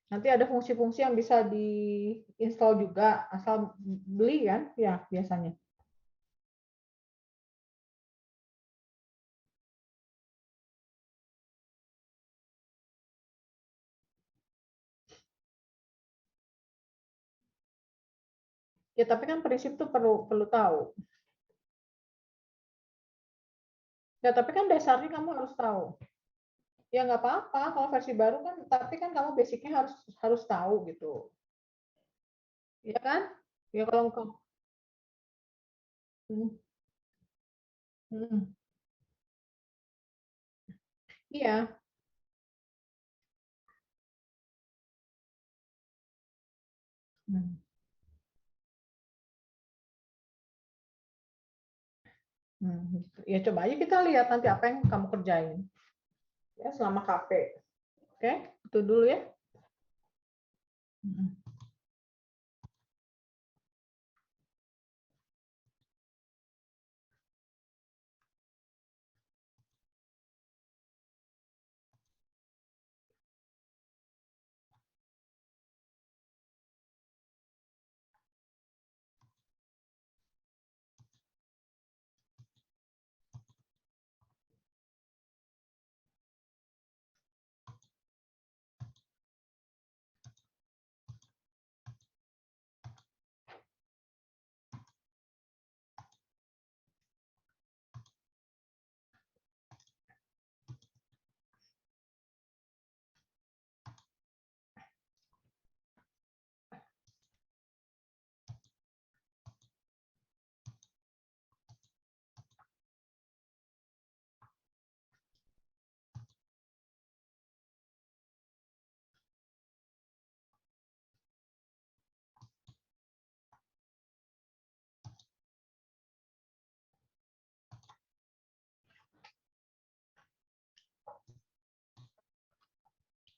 Nanti ada fungsi-fungsi yang bisa di-install juga, asal beli kan, ya biasanya. Ya tapi kan prinsip tuh perlu perlu tahu. Ya tapi kan dasarnya kamu harus tahu. Ya nggak apa-apa kalau versi baru kan, tapi kan kamu basicnya harus harus tahu gitu. Ya kan? Ya kalau kamu hmm, hmm, iya. Hmm, gitu. Ya coba aja kita lihat nanti apa yang kamu kerjain ya selama KP. Oke, itu dulu ya. Hmm.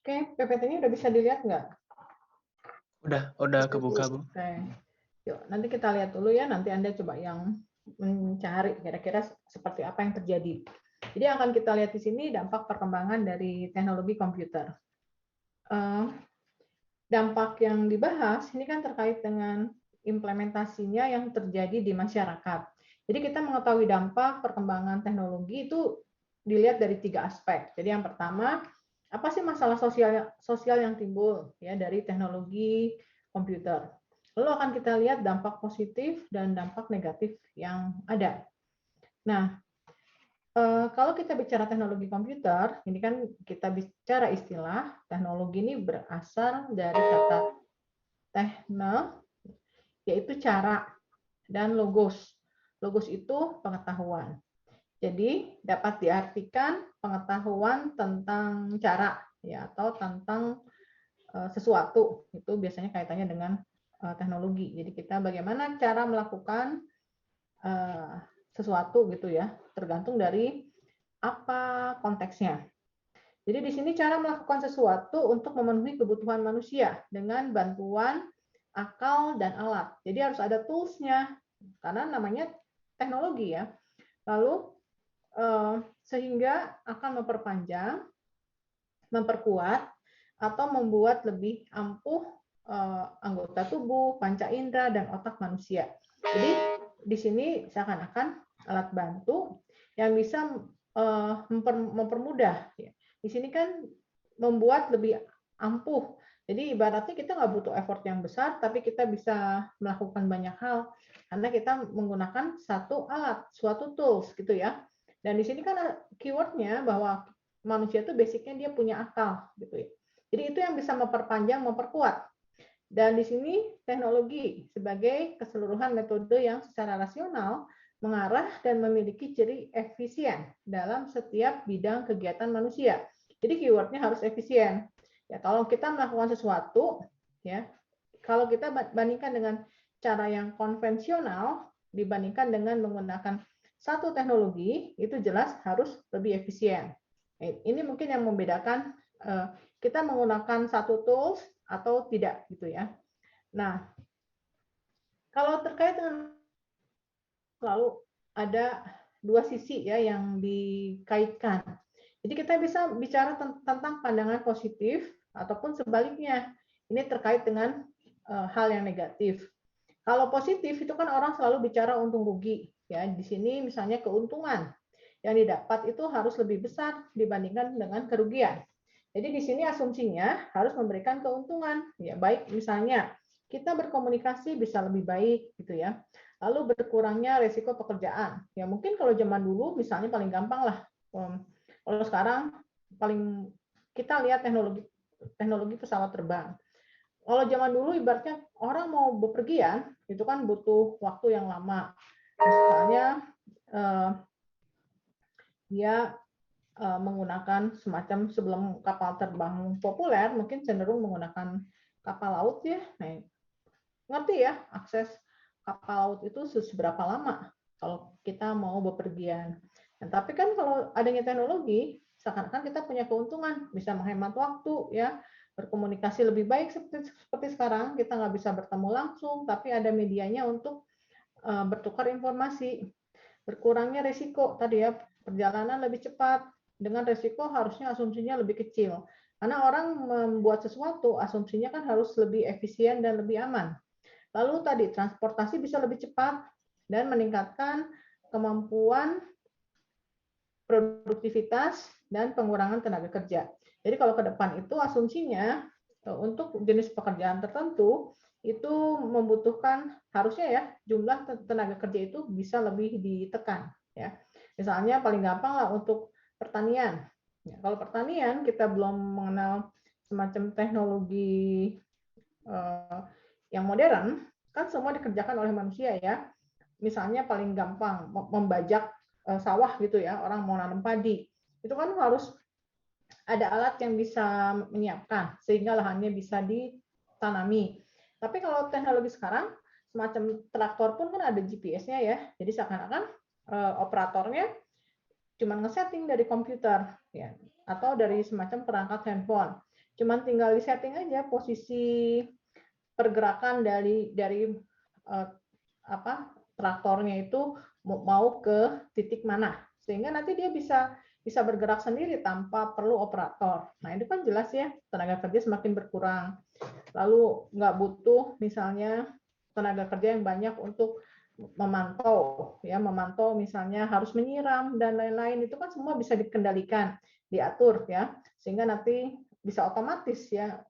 Oke, PPT-nya udah bisa dilihat nggak? Udah kebuka, Bu. Oke. Yuk, nanti kita lihat dulu ya. Nanti Anda coba yang mencari kira-kira seperti apa yang terjadi. Jadi yang akan kita lihat di sini dampak perkembangan dari teknologi komputer. Eh, Dampak yang dibahas ini kan terkait dengan implementasinya yang terjadi di masyarakat. Jadi kita mengetahui dampak perkembangan teknologi itu dilihat dari 3 aspek. Jadi yang pertama, apa sih masalah sosial yang timbul ya dari teknologi komputer. Lalu akan kita lihat dampak positif dan dampak negatif yang ada. Nah, kalau kita bicara teknologi komputer, ini kan kita bicara istilah teknologi ini berasal dari kata tekno, yaitu cara, dan logos. Logos itu pengetahuan. Jadi dapat diartikan pengetahuan tentang cara ya atau tentang sesuatu. Itu biasanya kaitannya dengan teknologi. Jadi kita bagaimana cara melakukan eh, sesuatu gitu ya, tergantung dari apa konteksnya. Jadi di sini cara melakukan sesuatu untuk memenuhi kebutuhan manusia dengan bantuan akal dan alat. Jadi harus ada tools-nya karena namanya teknologi ya. Lalu sehingga akan memperpanjang, memperkuat atau membuat lebih ampuh anggota tubuh, panca indera dan otak manusia. Jadi di sini seakan-akan alat bantu yang bisa mempermudah. Di sini kan membuat lebih ampuh. Jadi ibaratnya kita nggak butuh effort yang besar, tapi kita bisa melakukan banyak hal karena kita menggunakan satu alat, suatu tools gitu ya. Dan di sini kan keywordnya bahwa manusia itu basicnya dia punya akal gitu ya. Jadi itu yang bisa memperpanjang, memperkuat. Dan di sini teknologi sebagai keseluruhan metode yang secara rasional mengarah dan memiliki ciri efisien dalam setiap bidang kegiatan manusia. Jadi keywordnya harus efisien. Ya, kalau kita melakukan sesuatu, ya, kalau kita bandingkan dengan cara yang konvensional dibandingkan dengan menggunakan satu teknologi, itu jelas harus lebih efisien. Ini mungkin yang membedakan kita menggunakan satu tools atau tidak gitu ya. Nah, kalau terkait dengan selalu ada dua sisi ya yang dikaitkan. Jadi kita bisa bicara tentang pandangan positif ataupun sebaliknya. Ini terkait dengan hal yang negatif. Kalau positif itu kan orang selalu bicara untung rugi, ya. Di sini misalnya keuntungan yang didapat itu harus lebih besar dibandingkan dengan kerugian. Jadi di sini asumsinya harus memberikan keuntungan, ya, baik misalnya kita berkomunikasi bisa lebih baik gitu ya. Lalu berkurangnya resiko pekerjaan. Ya mungkin kalau zaman dulu misalnya paling gampang lah. Kalau sekarang paling kita lihat teknologi pesawat terbang. Kalau zaman dulu ibaratnya orang mau bepergian itu kan butuh waktu yang lama. Misalnya dia menggunakan semacam sebelum kapal terbang populer mungkin cenderung menggunakan kapal laut ya. Nah, ngerti ya akses kapal laut itu seberapa lama kalau kita mau bepergian. Nah, tapi kan kalau adanya teknologi seakan-akan kita punya keuntungan, bisa menghemat waktu ya, berkomunikasi lebih baik seperti sekarang kita nggak bisa bertemu langsung, tapi ada medianya untuk bertukar informasi. Berkurangnya risiko tadi ya, perjalanan lebih cepat dengan risiko harusnya asumsinya lebih kecil. Karena orang membuat sesuatu asumsinya kan harus lebih efisien dan lebih aman. Lalu tadi transportasi bisa lebih cepat dan meningkatkan kemampuan produktivitas dan pengurangan tenaga kerja. Jadi kalau ke depan itu asumsinya untuk jenis pekerjaan tertentu itu membutuhkan harusnya ya jumlah tenaga kerja itu bisa lebih ditekan ya. Misalnya paling gampang lah untuk pertanian. Ya, kalau pertanian kita belum mengenal semacam teknologi yang modern, kan semua dikerjakan oleh manusia ya. Misalnya paling gampang membajak sawah gitu ya, orang mau nanam padi. Itu kan harus ada alat yang bisa menyiapkan sehingga lahannya bisa ditanami. Tapi kalau teknologi sekarang semacam traktor pun kan ada GPS-nya ya. Jadi seakan-akan operatornya cuma nge-setting dari komputer ya atau dari semacam perangkat handphone. Cuman tinggal di-setting aja posisi pergerakan dari traktornya itu mau ke titik mana sehingga nanti dia bisa bergerak sendiri tanpa perlu operator. Nah itu kan jelas ya tenaga kerja semakin berkurang. Lalu nggak butuh misalnya tenaga kerja yang banyak untuk memantau misalnya harus menyiram dan lain-lain itu kan semua bisa dikendalikan, diatur ya sehingga nanti bisa otomatis ya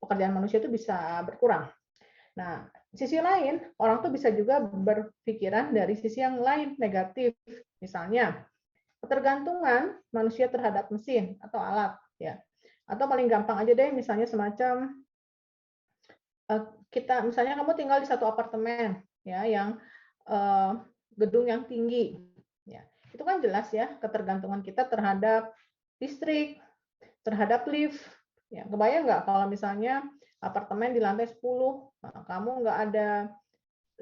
pekerjaan manusia itu bisa berkurang. Nah, sisi lain, orang tuh bisa juga berpikiran dari sisi yang lain, negatif. Misalnya, ketergantungan manusia terhadap mesin atau alat. Ya. Atau paling gampang aja deh, misalnya semacam, misalnya kamu tinggal di satu apartemen, ya, yang gedung yang tinggi. Ya. Itu kan jelas ya, ketergantungan kita terhadap listrik, terhadap lift. Ya, kebayang nggak kalau misalnya apartemen di lantai 10, nah, kamu nggak ada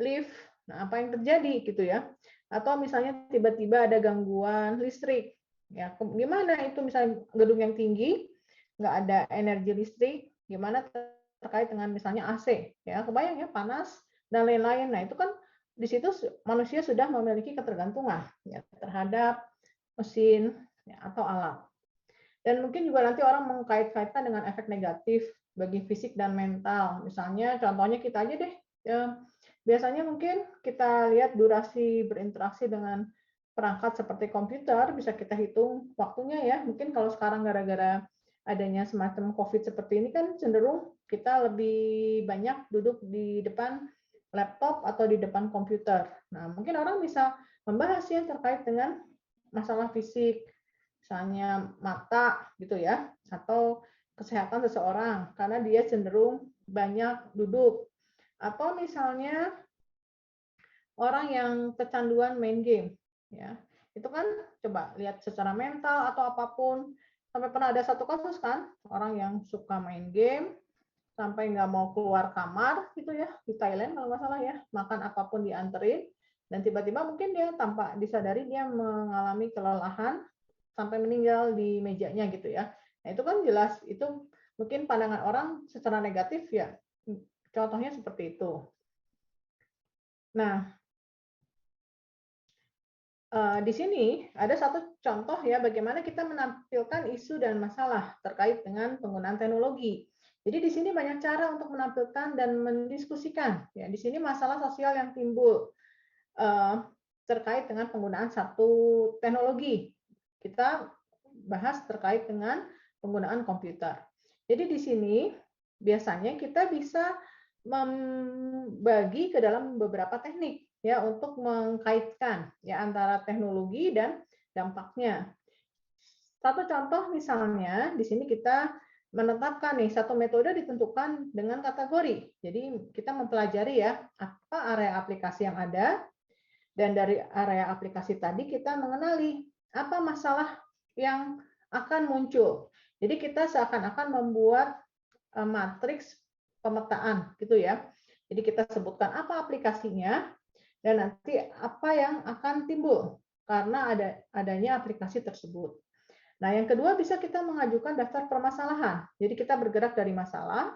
lift, nah apa yang terjadi gitu ya? Atau misalnya tiba-tiba ada gangguan listrik, ya gimana itu misalnya gedung yang tinggi nggak ada energi listrik, gimana terkait dengan misalnya AC, ya kebayang ya panas dan lain-lain. Nah itu kan di situ manusia sudah memiliki ketergantungan ya, terhadap mesin ya, atau alat. Dan mungkin juga nanti orang mengkait-kaitkan dengan efek negatif bagi fisik dan mental. Misalnya contohnya kita aja deh, ya, biasanya mungkin kita lihat durasi berinteraksi dengan perangkat seperti komputer, bisa kita hitung waktunya ya. Mungkin kalau sekarang gara-gara adanya semacam COVID seperti ini kan cenderung kita lebih banyak duduk di depan laptop atau di depan komputer. Nah, mungkin orang bisa membahas ya terkait dengan masalah fisik, misalnya mata gitu ya, atau kesehatan seseorang karena dia cenderung banyak duduk, atau misalnya orang yang kecanduan main game ya, itu kan coba lihat secara mental atau apapun. Sampai pernah ada satu kasus kan orang yang suka main game sampai nggak mau keluar kamar gitu ya, di Thailand kalau nggak salah ya, makan apapun dianterin dan tiba-tiba mungkin dia tanpa disadari dia mengalami kelelahan sampai meninggal di mejanya gitu ya. Nah, itu kan jelas itu mungkin pandangan orang secara negatif ya. Contohnya seperti itu. Nah, Di sini ada satu contoh ya bagaimana kita menampilkan isu dan masalah terkait dengan penggunaan teknologi. Jadi di sini banyak cara untuk menampilkan dan mendiskusikan. Ya, di sini masalah sosial yang timbul terkait dengan penggunaan satu teknologi. Kita bahas terkait dengan penggunaan komputer. Jadi di sini biasanya kita bisa membagi ke dalam beberapa teknik ya untuk mengkaitkan ya antara teknologi dan dampaknya. Satu contoh misalnya di sini kita menetapkan nih satu metode ditentukan dengan kategori. Jadi kita mempelajari ya apa area aplikasi yang ada, dan dari area aplikasi tadi kita mengenali apa masalah yang akan muncul. Jadi kita seakan-akan membuat matriks pemetaan gitu ya. Jadi kita sebutkan apa aplikasinya dan nanti apa yang akan timbul karena adanya aplikasi tersebut. Nah, yang kedua bisa kita mengajukan daftar permasalahan. Jadi kita bergerak dari masalah,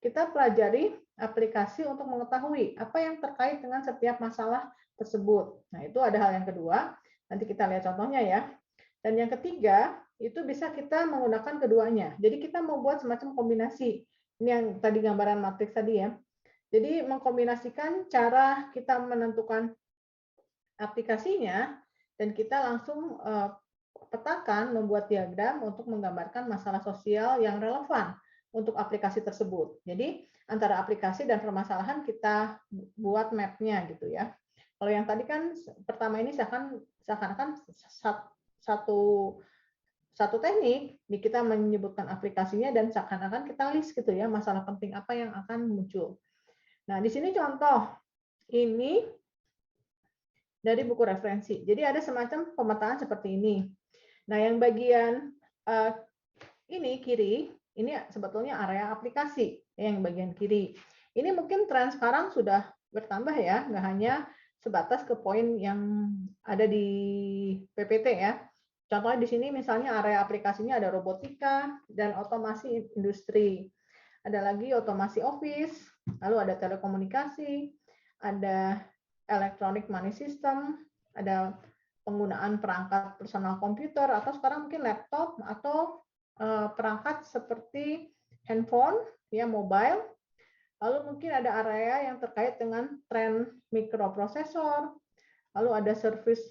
kita pelajari aplikasi untuk mengetahui apa yang terkait dengan setiap masalah tersebut. Nah, itu ada hal yang kedua. Nanti kita lihat contohnya ya. Dan yang ketiga, itu bisa kita menggunakan keduanya. Jadi kita membuat semacam kombinasi. Ini yang tadi gambaran matriks tadi ya. Jadi mengkombinasikan cara kita menentukan aplikasinya dan kita langsung petakan, membuat diagram untuk menggambarkan masalah sosial yang relevan untuk aplikasi tersebut. Jadi antara aplikasi dan permasalahan kita buat map-nya gitu ya. Kalau yang tadi kan pertama ini seakan-akan satu teknik, kita menyebutkan aplikasinya dan seakan-akan kita list gitu ya masalah penting apa yang akan muncul. Nah di sini contoh ini dari buku referensi. Jadi ada semacam pemetaan seperti ini. Nah, yang bagian ini kiri, ini sebetulnya area aplikasi, yang bagian kiri. Ini mungkin tren sekarang sudah bertambah ya, nggak hanya sebatas ke poin yang ada di PPT ya. Contohnya di sini misalnya area aplikasinya ada robotika dan otomasi industri. Ada lagi otomasi office, lalu ada telekomunikasi, ada electronic money system, ada penggunaan perangkat personal komputer, atau sekarang mungkin laptop, atau perangkat seperti handphone, ya mobile. Lalu mungkin ada area yang terkait dengan tren mikroprosesor, lalu ada service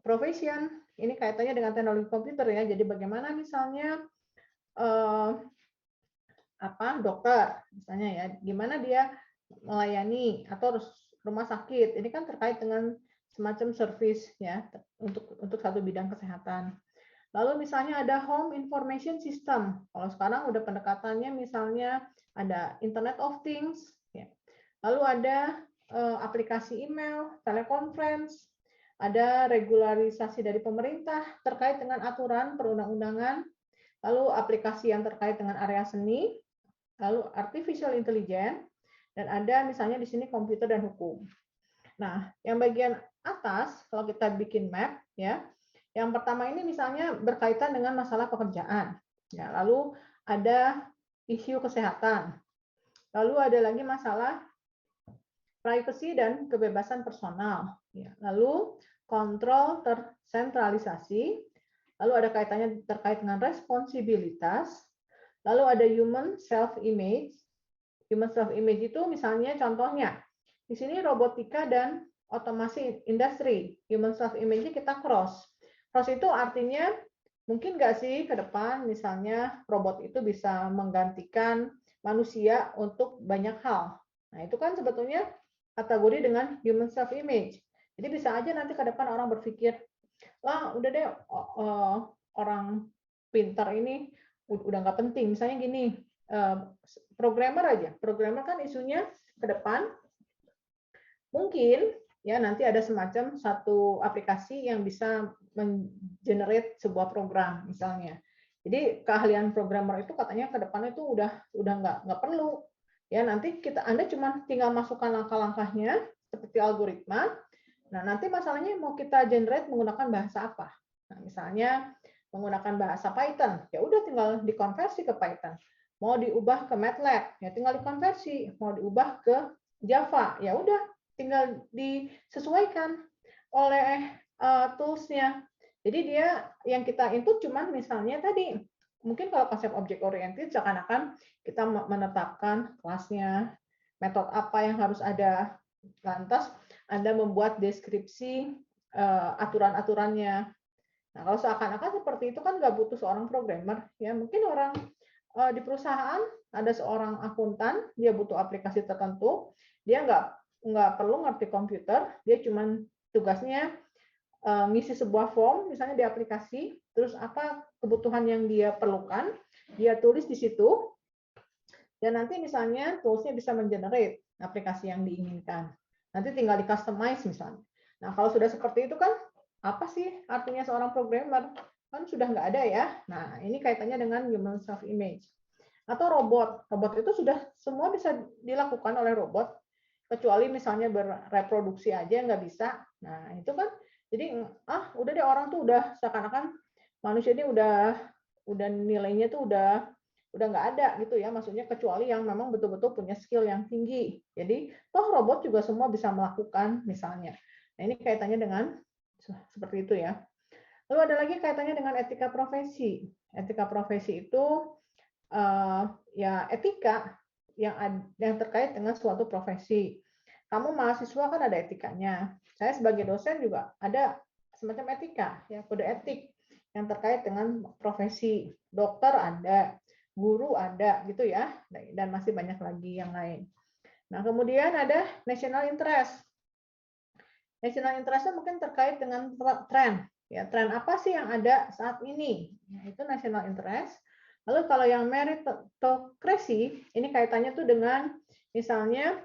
provision, ini kaitannya dengan teknologi komputer ya. Jadi bagaimana misalnya dokter, misalnya ya, gimana dia melayani atau rumah sakit, ini kan terkait dengan semacam service ya untuk satu bidang kesehatan. Lalu misalnya ada home information system. Kalau sekarang udah pendekatannya misalnya ada Internet of Things. Ya. Lalu ada aplikasi email, teleconference, ada regularisasi dari pemerintah terkait dengan aturan perundang-undangan, lalu aplikasi yang terkait dengan area seni, lalu artificial intelligence, dan ada misalnya di sini komputer dan hukum. Nah, yang bagian atas kalau kita bikin map ya, yang pertama ini misalnya berkaitan dengan masalah pekerjaan. Ya, lalu ada isu kesehatan. Lalu ada lagi masalah privacy dan kebebasan personal. Ya, lalu kontrol tersentralisasi. Lalu ada kaitannya terkait dengan responsibilitas. Lalu ada human self image. Human self image itu misalnya contohnya di sini robotika dan otomasi industri. Human self image kita cross. Cross itu artinya mungkin nggak sih ke depan misalnya robot itu bisa menggantikan manusia untuk banyak hal. Nah, itu kan sebetulnya kategori dengan human self image. Jadi bisa aja nanti ke depan orang berpikir, "Lah, udah deh orang pintar ini udah nggak penting." Misalnya gini, programmer aja. Programmer kan isunya ke depan mungkin ya nanti ada semacam satu aplikasi yang bisa mengenerate sebuah program misalnya. Jadi keahlian programmer itu katanya ke depan itu udah nggak perlu. Ya nanti Anda cuma tinggal masukkan langkah-langkahnya seperti algoritma. Nah, nanti masalahnya mau kita generate menggunakan bahasa apa? Nah, misalnya menggunakan bahasa Python, ya udah tinggal dikonversi ke Python. Mau diubah ke MATLAB, ya tinggal dikonversi. Mau diubah ke Java, ya udah tinggal disesuaikan oleh tools-nya. Jadi dia yang kita input cuman misalnya tadi, mungkin kalau konsep object oriented seakan-akan kita menetapkan kelasnya, metode apa yang harus ada, lantas Anda membuat deskripsi aturan-aturannya. Nah, kalau seakan-akan seperti itu kan nggak butuh seorang programmer, ya mungkin orang di perusahaan ada seorang akuntan, dia butuh aplikasi tertentu, dia nggak perlu ngerti komputer, dia cuman tugasnya ngisi sebuah form misalnya di aplikasi, terus apa kebutuhan yang dia perlukan, dia tulis di situ, dan nanti misalnya tools-nya bisa mengenerate aplikasi yang diinginkan. Nanti tinggal di customize misalnya. Nah, kalau sudah seperti itu kan, apa sih artinya seorang programmer? Kan sudah nggak ada ya. Nah, ini kaitannya dengan human self-image. Atau robot. Robot itu sudah semua bisa dilakukan oleh robot, kecuali misalnya bereproduksi aja nggak bisa. Nah, itu kan jadi udah deh orang tuh udah seakan-akan manusia ini udah nilainya tuh udah nggak ada gitu ya, maksudnya kecuali yang memang betul-betul punya skill yang tinggi. Jadi toh robot juga semua bisa melakukan misalnya. Nah, ini kaitannya dengan seperti itu ya. Lalu ada lagi kaitannya dengan etika profesi. Etika profesi itu ya etika yang terkait dengan suatu profesi. Kamu mahasiswa kan ada etikanya. Saya sebagai dosen juga ada semacam etika, ya kode etik yang terkait dengan profesi. Dokter ada, guru ada, gitu ya, dan masih banyak lagi yang lain. Nah, kemudian ada national interest. National interest mungkin terkait dengan tren. Ya, tren apa sih yang ada saat ini? Ya, itu national interest. Lalu kalau yang meritocracy, ini kaitannya tuh dengan misalnya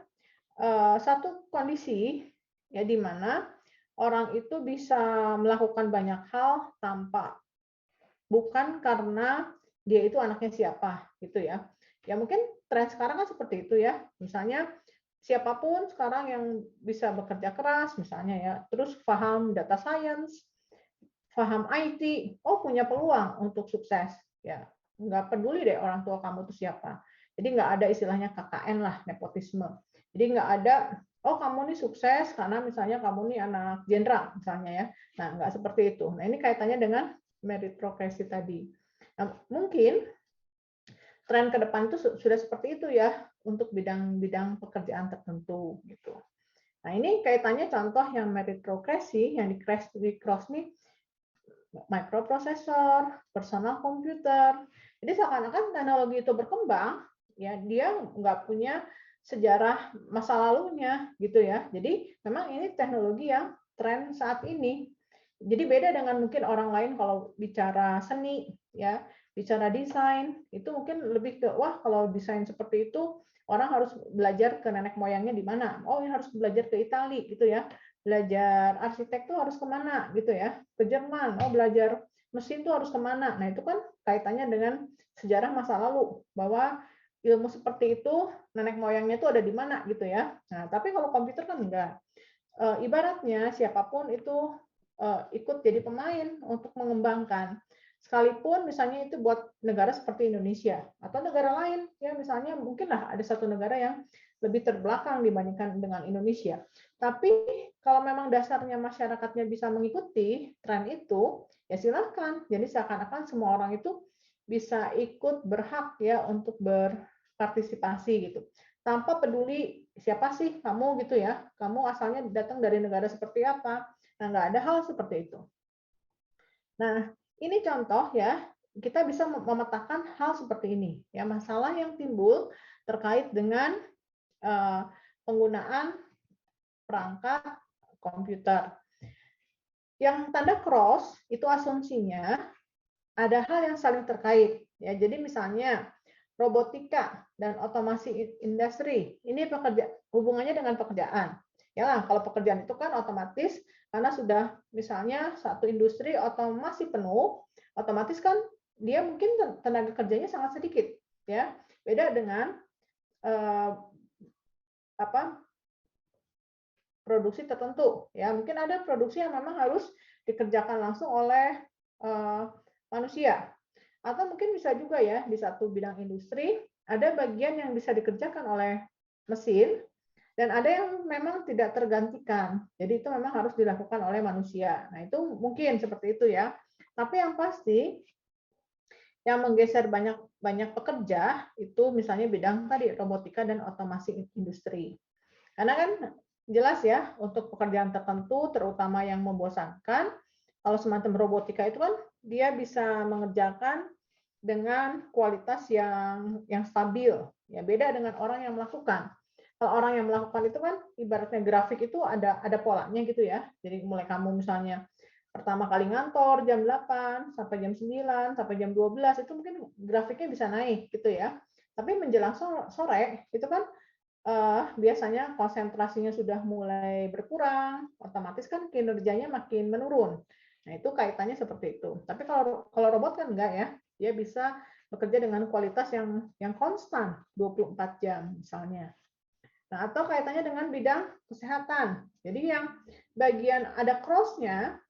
satu kondisi ya di mana orang itu bisa melakukan banyak hal tanpa bukan karena dia itu anaknya siapa gitu ya. Ya mungkin tren sekarang kan seperti itu ya. Misalnya siapapun sekarang yang bisa bekerja keras misalnya ya, terus paham data science, paham IT, oh punya peluang untuk sukses ya. Nggak peduli deh orang tua kamu itu siapa. Jadi nggak ada istilahnya KKN lah, nepotisme. Jadi nggak ada, oh kamu nih sukses karena misalnya kamu nih anak jenderal misalnya ya. Nah nggak seperti itu. Nah ini kaitannya dengan meritocracy tadi. Nah, mungkin tren ke depan itu sudah seperti itu ya untuk bidang-bidang pekerjaan tertentu gitu. Nah ini kaitannya contoh yang meritocracy yang di cross nih microprocessor, personal computer. Jadi seakan-akan teknologi itu berkembang, ya dia nggak punya sejarah masa lalunya gitu ya. Jadi memang ini teknologi yang tren saat ini. Jadi beda dengan mungkin orang lain kalau bicara seni, ya bicara desain itu mungkin lebih ke wah kalau desain seperti itu orang harus belajar ke nenek moyangnya di mana. Oh ini harus belajar ke Italia gitu ya. Belajar arsitek tuh harus kemana gitu ya, ke Jerman. Oh belajar mesin tuh harus kemana. Nah itu kan kaitannya dengan sejarah masa lalu bahwa ilmu seperti itu nenek moyangnya itu ada di mana gitu ya. Nah tapi kalau komputer kan enggak. Ibaratnya siapapun itu ikut jadi pemain untuk mengembangkan. Sekalipun misalnya itu buat negara seperti Indonesia atau negara lain ya misalnya mungkinlah ada satu negara yang lebih terbelakang dibandingkan dengan Indonesia. Tapi kalau memang dasarnya masyarakatnya bisa mengikuti tren itu, ya silakan. Jadi seakan-akan semua orang itu bisa ikut berhak ya untuk berpartisipasi gitu. Tanpa peduli siapa sih kamu gitu ya. Kamu asalnya datang dari negara seperti apa. Nah, nggak ada hal seperti itu. Nah, ini contoh ya, kita bisa memetakan hal seperti ini. Ya, masalah yang timbul terkait dengan penggunaan perangkat komputer. Yang tanda cross itu asumsinya ada hal yang saling terkait. Ya, jadi misalnya robotika dan otomasi industri ini hubungannya dengan pekerjaan. Ya, kalau pekerjaan itu kan otomatis karena sudah misalnya satu industri otomasi penuh, otomatis kan dia mungkin tenaga kerjanya sangat sedikit, ya. Beda dengan produksi tertentu, ya. Mungkin ada produksi yang memang harus dikerjakan langsung oleh manusia. Atau mungkin bisa juga ya di satu bidang industri ada bagian yang bisa dikerjakan oleh mesin Dan ada yang memang tidak tergantikan. Jadi itu memang harus dilakukan oleh manusia. Nah, itu mungkin seperti itu ya. Tapi yang pasti yang menggeser banyak pekerja itu misalnya bidang tadi robotika dan otomasi industri. Karena kan jelas ya untuk pekerjaan tertentu terutama yang membosankan, kalau semacam robotika itu kan dia bisa mengerjakan dengan kualitas yang stabil. Ya beda dengan orang yang melakukan. Kalau orang yang melakukan itu kan ibaratnya grafik itu ada polanya gitu ya. Jadi mulai kamu misalnya pertama kali ngantor jam 8 sampai jam 9 sampai jam 12 itu mungkin grafiknya bisa naik gitu ya. Tapi menjelang sore itu kan biasanya konsentrasinya sudah mulai berkurang, otomatis kan kinerjanya makin menurun. Nah, itu kaitannya seperti itu. Tapi kalau robot kan enggak ya. Dia bisa bekerja dengan kualitas yang konstan 24 jam misalnya. Nah, atau kaitannya dengan bidang kesehatan. Jadi yang bagian ada cross-nya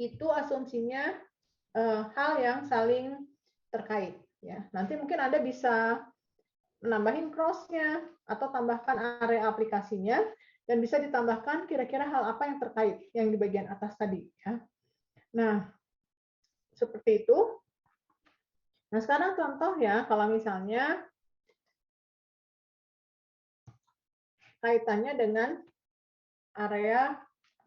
itu asumsinya hal yang saling terkait ya. Nanti mungkin Anda bisa menambahin cross-nya atau tambahkan area aplikasinya dan bisa ditambahkan kira-kira hal apa yang terkait yang di bagian atas tadi ya. Nah, seperti itu. Nah, sekarang contoh ya kalau misalnya kaitannya dengan area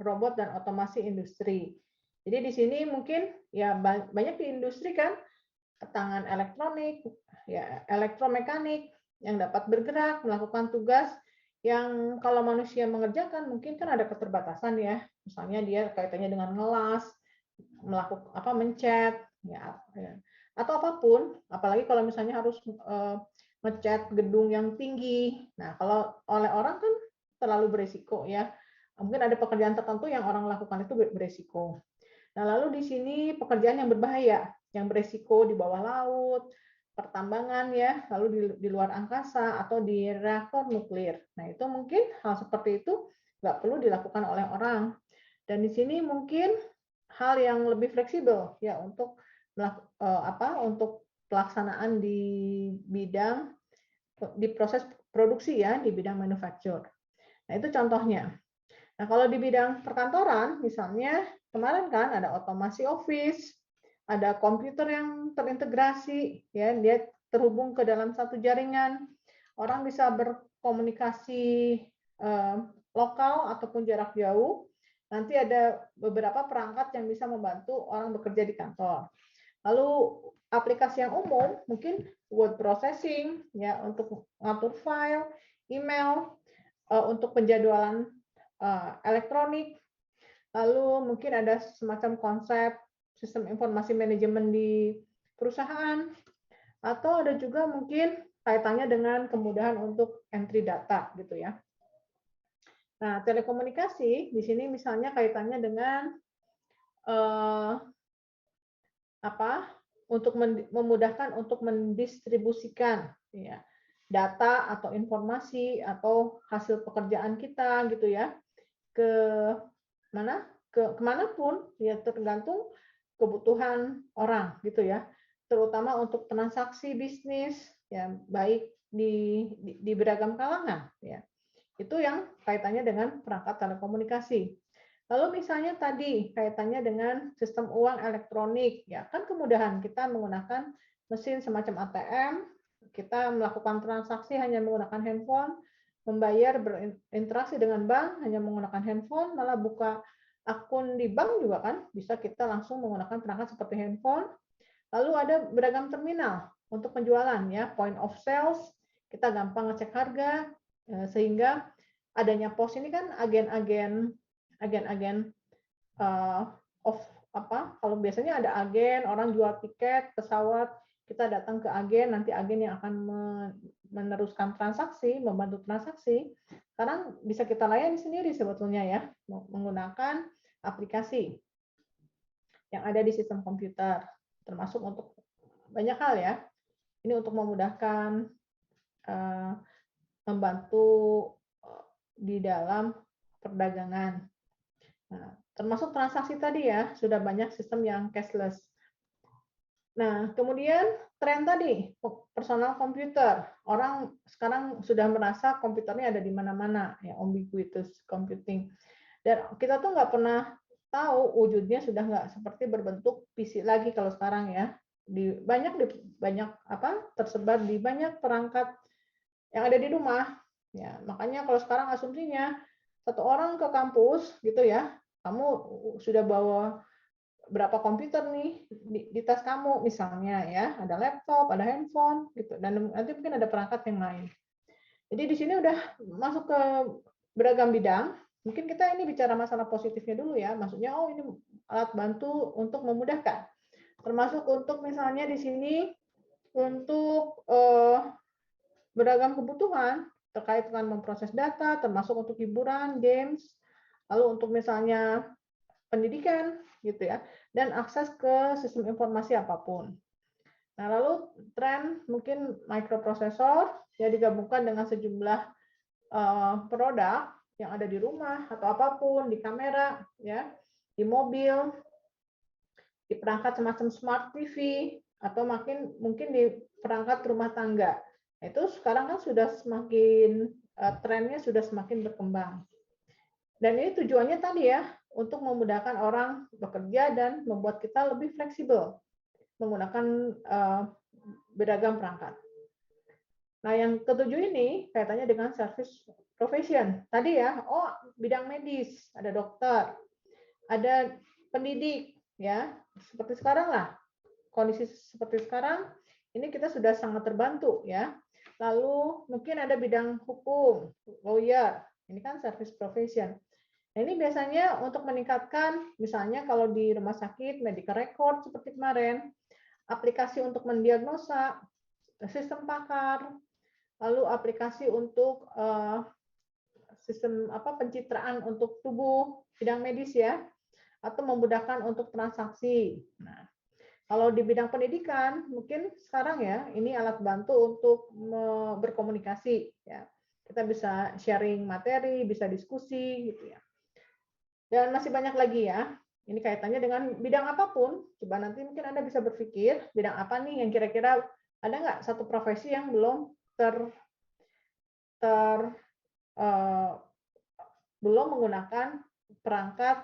robot dan otomasi industri. Jadi di sini mungkin ya banyak di industri kan tangan elektronik, ya elektromekanik yang dapat bergerak melakukan tugas yang kalau manusia mengerjakan mungkin kan ada keterbatasan ya. Misalnya dia kaitannya dengan ngelas, melakukan apa mencet ya, atau apapun, apalagi kalau misalnya harus ngecat gedung yang tinggi. Nah, kalau oleh orang kan terlalu beresiko ya. Mungkin ada pekerjaan tertentu yang orang lakukan itu beresiko. Nah, lalu di sini pekerjaan yang berbahaya, yang beresiko di bawah laut, pertambangan ya, lalu di luar angkasa atau di reaktor nuklir. Nah, itu mungkin hal seperti itu nggak perlu dilakukan oleh orang. Dan di sini mungkin hal yang lebih fleksibel ya untuk pelaksanaan di proses produksi ya, di bidang manufacture. Nah, itu contohnya. Nah, kalau di bidang perkantoran, misalnya kemarin kan ada otomasi office, ada komputer yang terintegrasi, ya dia terhubung ke dalam satu jaringan, orang bisa berkomunikasi lokal ataupun jarak jauh. Nanti ada beberapa perangkat yang bisa membantu orang bekerja di kantor. Lalu aplikasi yang umum mungkin word processing ya untuk ngatur file, email, untuk penjadwalan elektronik, lalu mungkin ada semacam konsep sistem informasi manajemen di perusahaan, atau ada juga mungkin kaitannya dengan kemudahan untuk entry data gitu ya. Nah, telekomunikasi di sini misalnya kaitannya dengan untuk memudahkan untuk mendistribusikan ya data atau informasi atau hasil pekerjaan kita gitu ya ke kemanapun ya tergantung kebutuhan orang gitu ya, terutama untuk transaksi bisnis ya baik di beragam kalangan ya, itu yang kaitannya dengan perangkat telekomunikasi. Lalu misalnya tadi kaitannya dengan sistem uang elektronik ya kan kemudahan kita menggunakan mesin semacam ATM, kita melakukan transaksi hanya menggunakan handphone, membayar berinteraksi dengan bank hanya menggunakan handphone, malah buka akun di bank juga kan bisa kita langsung menggunakan perangkat seperti handphone. Lalu ada beragam terminal untuk penjualan ya, point of sales, kita gampang ngecek harga sehingga adanya pos ini kan agen-agen kalau biasanya ada agen, orang jual tiket pesawat, kita datang ke agen, nanti agen yang akan meneruskan transaksi, membantu transaksi. Sekarang bisa kita layani sendiri sebetulnya ya, menggunakan aplikasi yang ada di sistem komputer, termasuk untuk banyak hal ya. Ini untuk memudahkan membantu di dalam perdagangan. Nah, termasuk transaksi tadi ya, sudah banyak sistem yang cashless. Nah, kemudian tren tadi, personal komputer. Orang sekarang sudah merasa komputernya ada di mana-mana, ya, ubiquitous computing. Dan kita tuh nggak pernah tahu wujudnya sudah nggak seperti berbentuk PC lagi kalau sekarang ya. Di banyak apa tersebar di banyak perangkat yang ada di rumah. Ya, makanya kalau sekarang asumsinya satu orang ke kampus gitu ya, kamu sudah bawa berapa komputer nih di tas kamu misalnya ya, ada laptop, ada handphone gitu, dan nanti mungkin ada perangkat yang lain. Jadi di sini udah masuk ke beragam bidang. Mungkin kita ini bicara masalah positifnya dulu ya, maksudnya oh ini alat bantu untuk memudahkan. Termasuk untuk misalnya di sini untuk beragam kebutuhan terkait dengan memproses data, termasuk untuk hiburan, games, lalu untuk misalnya pendidikan gitu ya, dan akses ke sistem informasi apapun. Nah, lalu tren mungkin microprosesor ya digabungkan dengan sejumlah produk yang ada di rumah atau apapun, di kamera ya, di mobil, di perangkat semacam smart TV atau mungkin di perangkat rumah tangga. Itu sekarang kan sudah semakin trennya sudah semakin berkembang. Dan ini tujuannya tadi ya, untuk memudahkan orang bekerja dan membuat kita lebih fleksibel menggunakan beragam perangkat. Nah, yang ketujuh ini kaitannya dengan service profession. Tadi ya, oh bidang medis, ada dokter, ada pendidik, ya seperti sekarang lah. Kondisi seperti sekarang, ini kita sudah sangat terbantu ya. Lalu mungkin ada bidang hukum, lawyer, ini kan service profession. Nah, ini biasanya untuk meningkatkan, misalnya kalau di rumah sakit, medical record seperti kemarin, aplikasi untuk mendiagnosa, sistem pakar, lalu aplikasi untuk sistem pencitraan untuk tubuh, bidang medis ya, atau memudahkan untuk transaksi. Nah, kalau di bidang pendidikan, mungkin sekarang ya, ini alat bantu untuk berkomunikasi ya. Kita bisa sharing materi, bisa diskusi gitu ya. Dan masih banyak lagi ya. Ini kaitannya dengan bidang apapun. Coba nanti mungkin Anda bisa berpikir, bidang apa nih yang kira-kira ada nggak satu profesi yang belum belum menggunakan perangkat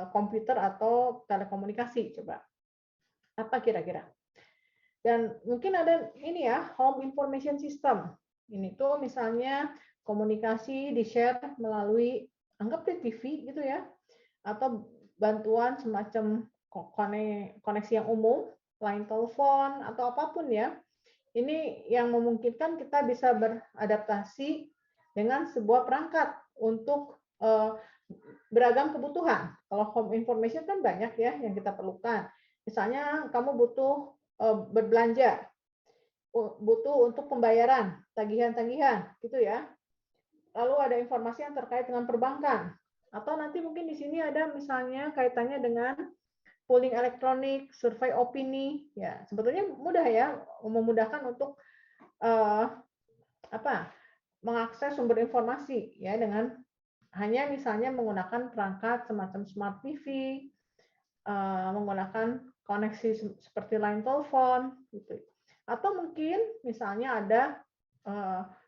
komputer atau telekomunikasi. Coba. Apa kira-kira? Dan mungkin ada ini ya, home information system. Ini tuh misalnya komunikasi di-share melalui anggap di TV gitu ya, atau bantuan semacam koneksi yang umum, line telepon atau apapun ya. Ini yang memungkinkan kita bisa beradaptasi dengan sebuah perangkat untuk beragam kebutuhan. Kalau home information kan banyak ya yang kita perlukan. Misalnya kamu butuh berbelanja, butuh untuk pembayaran, tagihan-tagihan, gitu ya. Lalu ada informasi yang terkait dengan perbankan. Atau nanti mungkin di sini ada misalnya kaitannya dengan polling elektronik, survei opini, ya sebetulnya mudah ya, memudahkan untuk mengakses sumber informasi ya dengan hanya misalnya menggunakan perangkat semacam smart TV, menggunakan koneksi seperti line telepon, gitu. Atau mungkin misalnya ada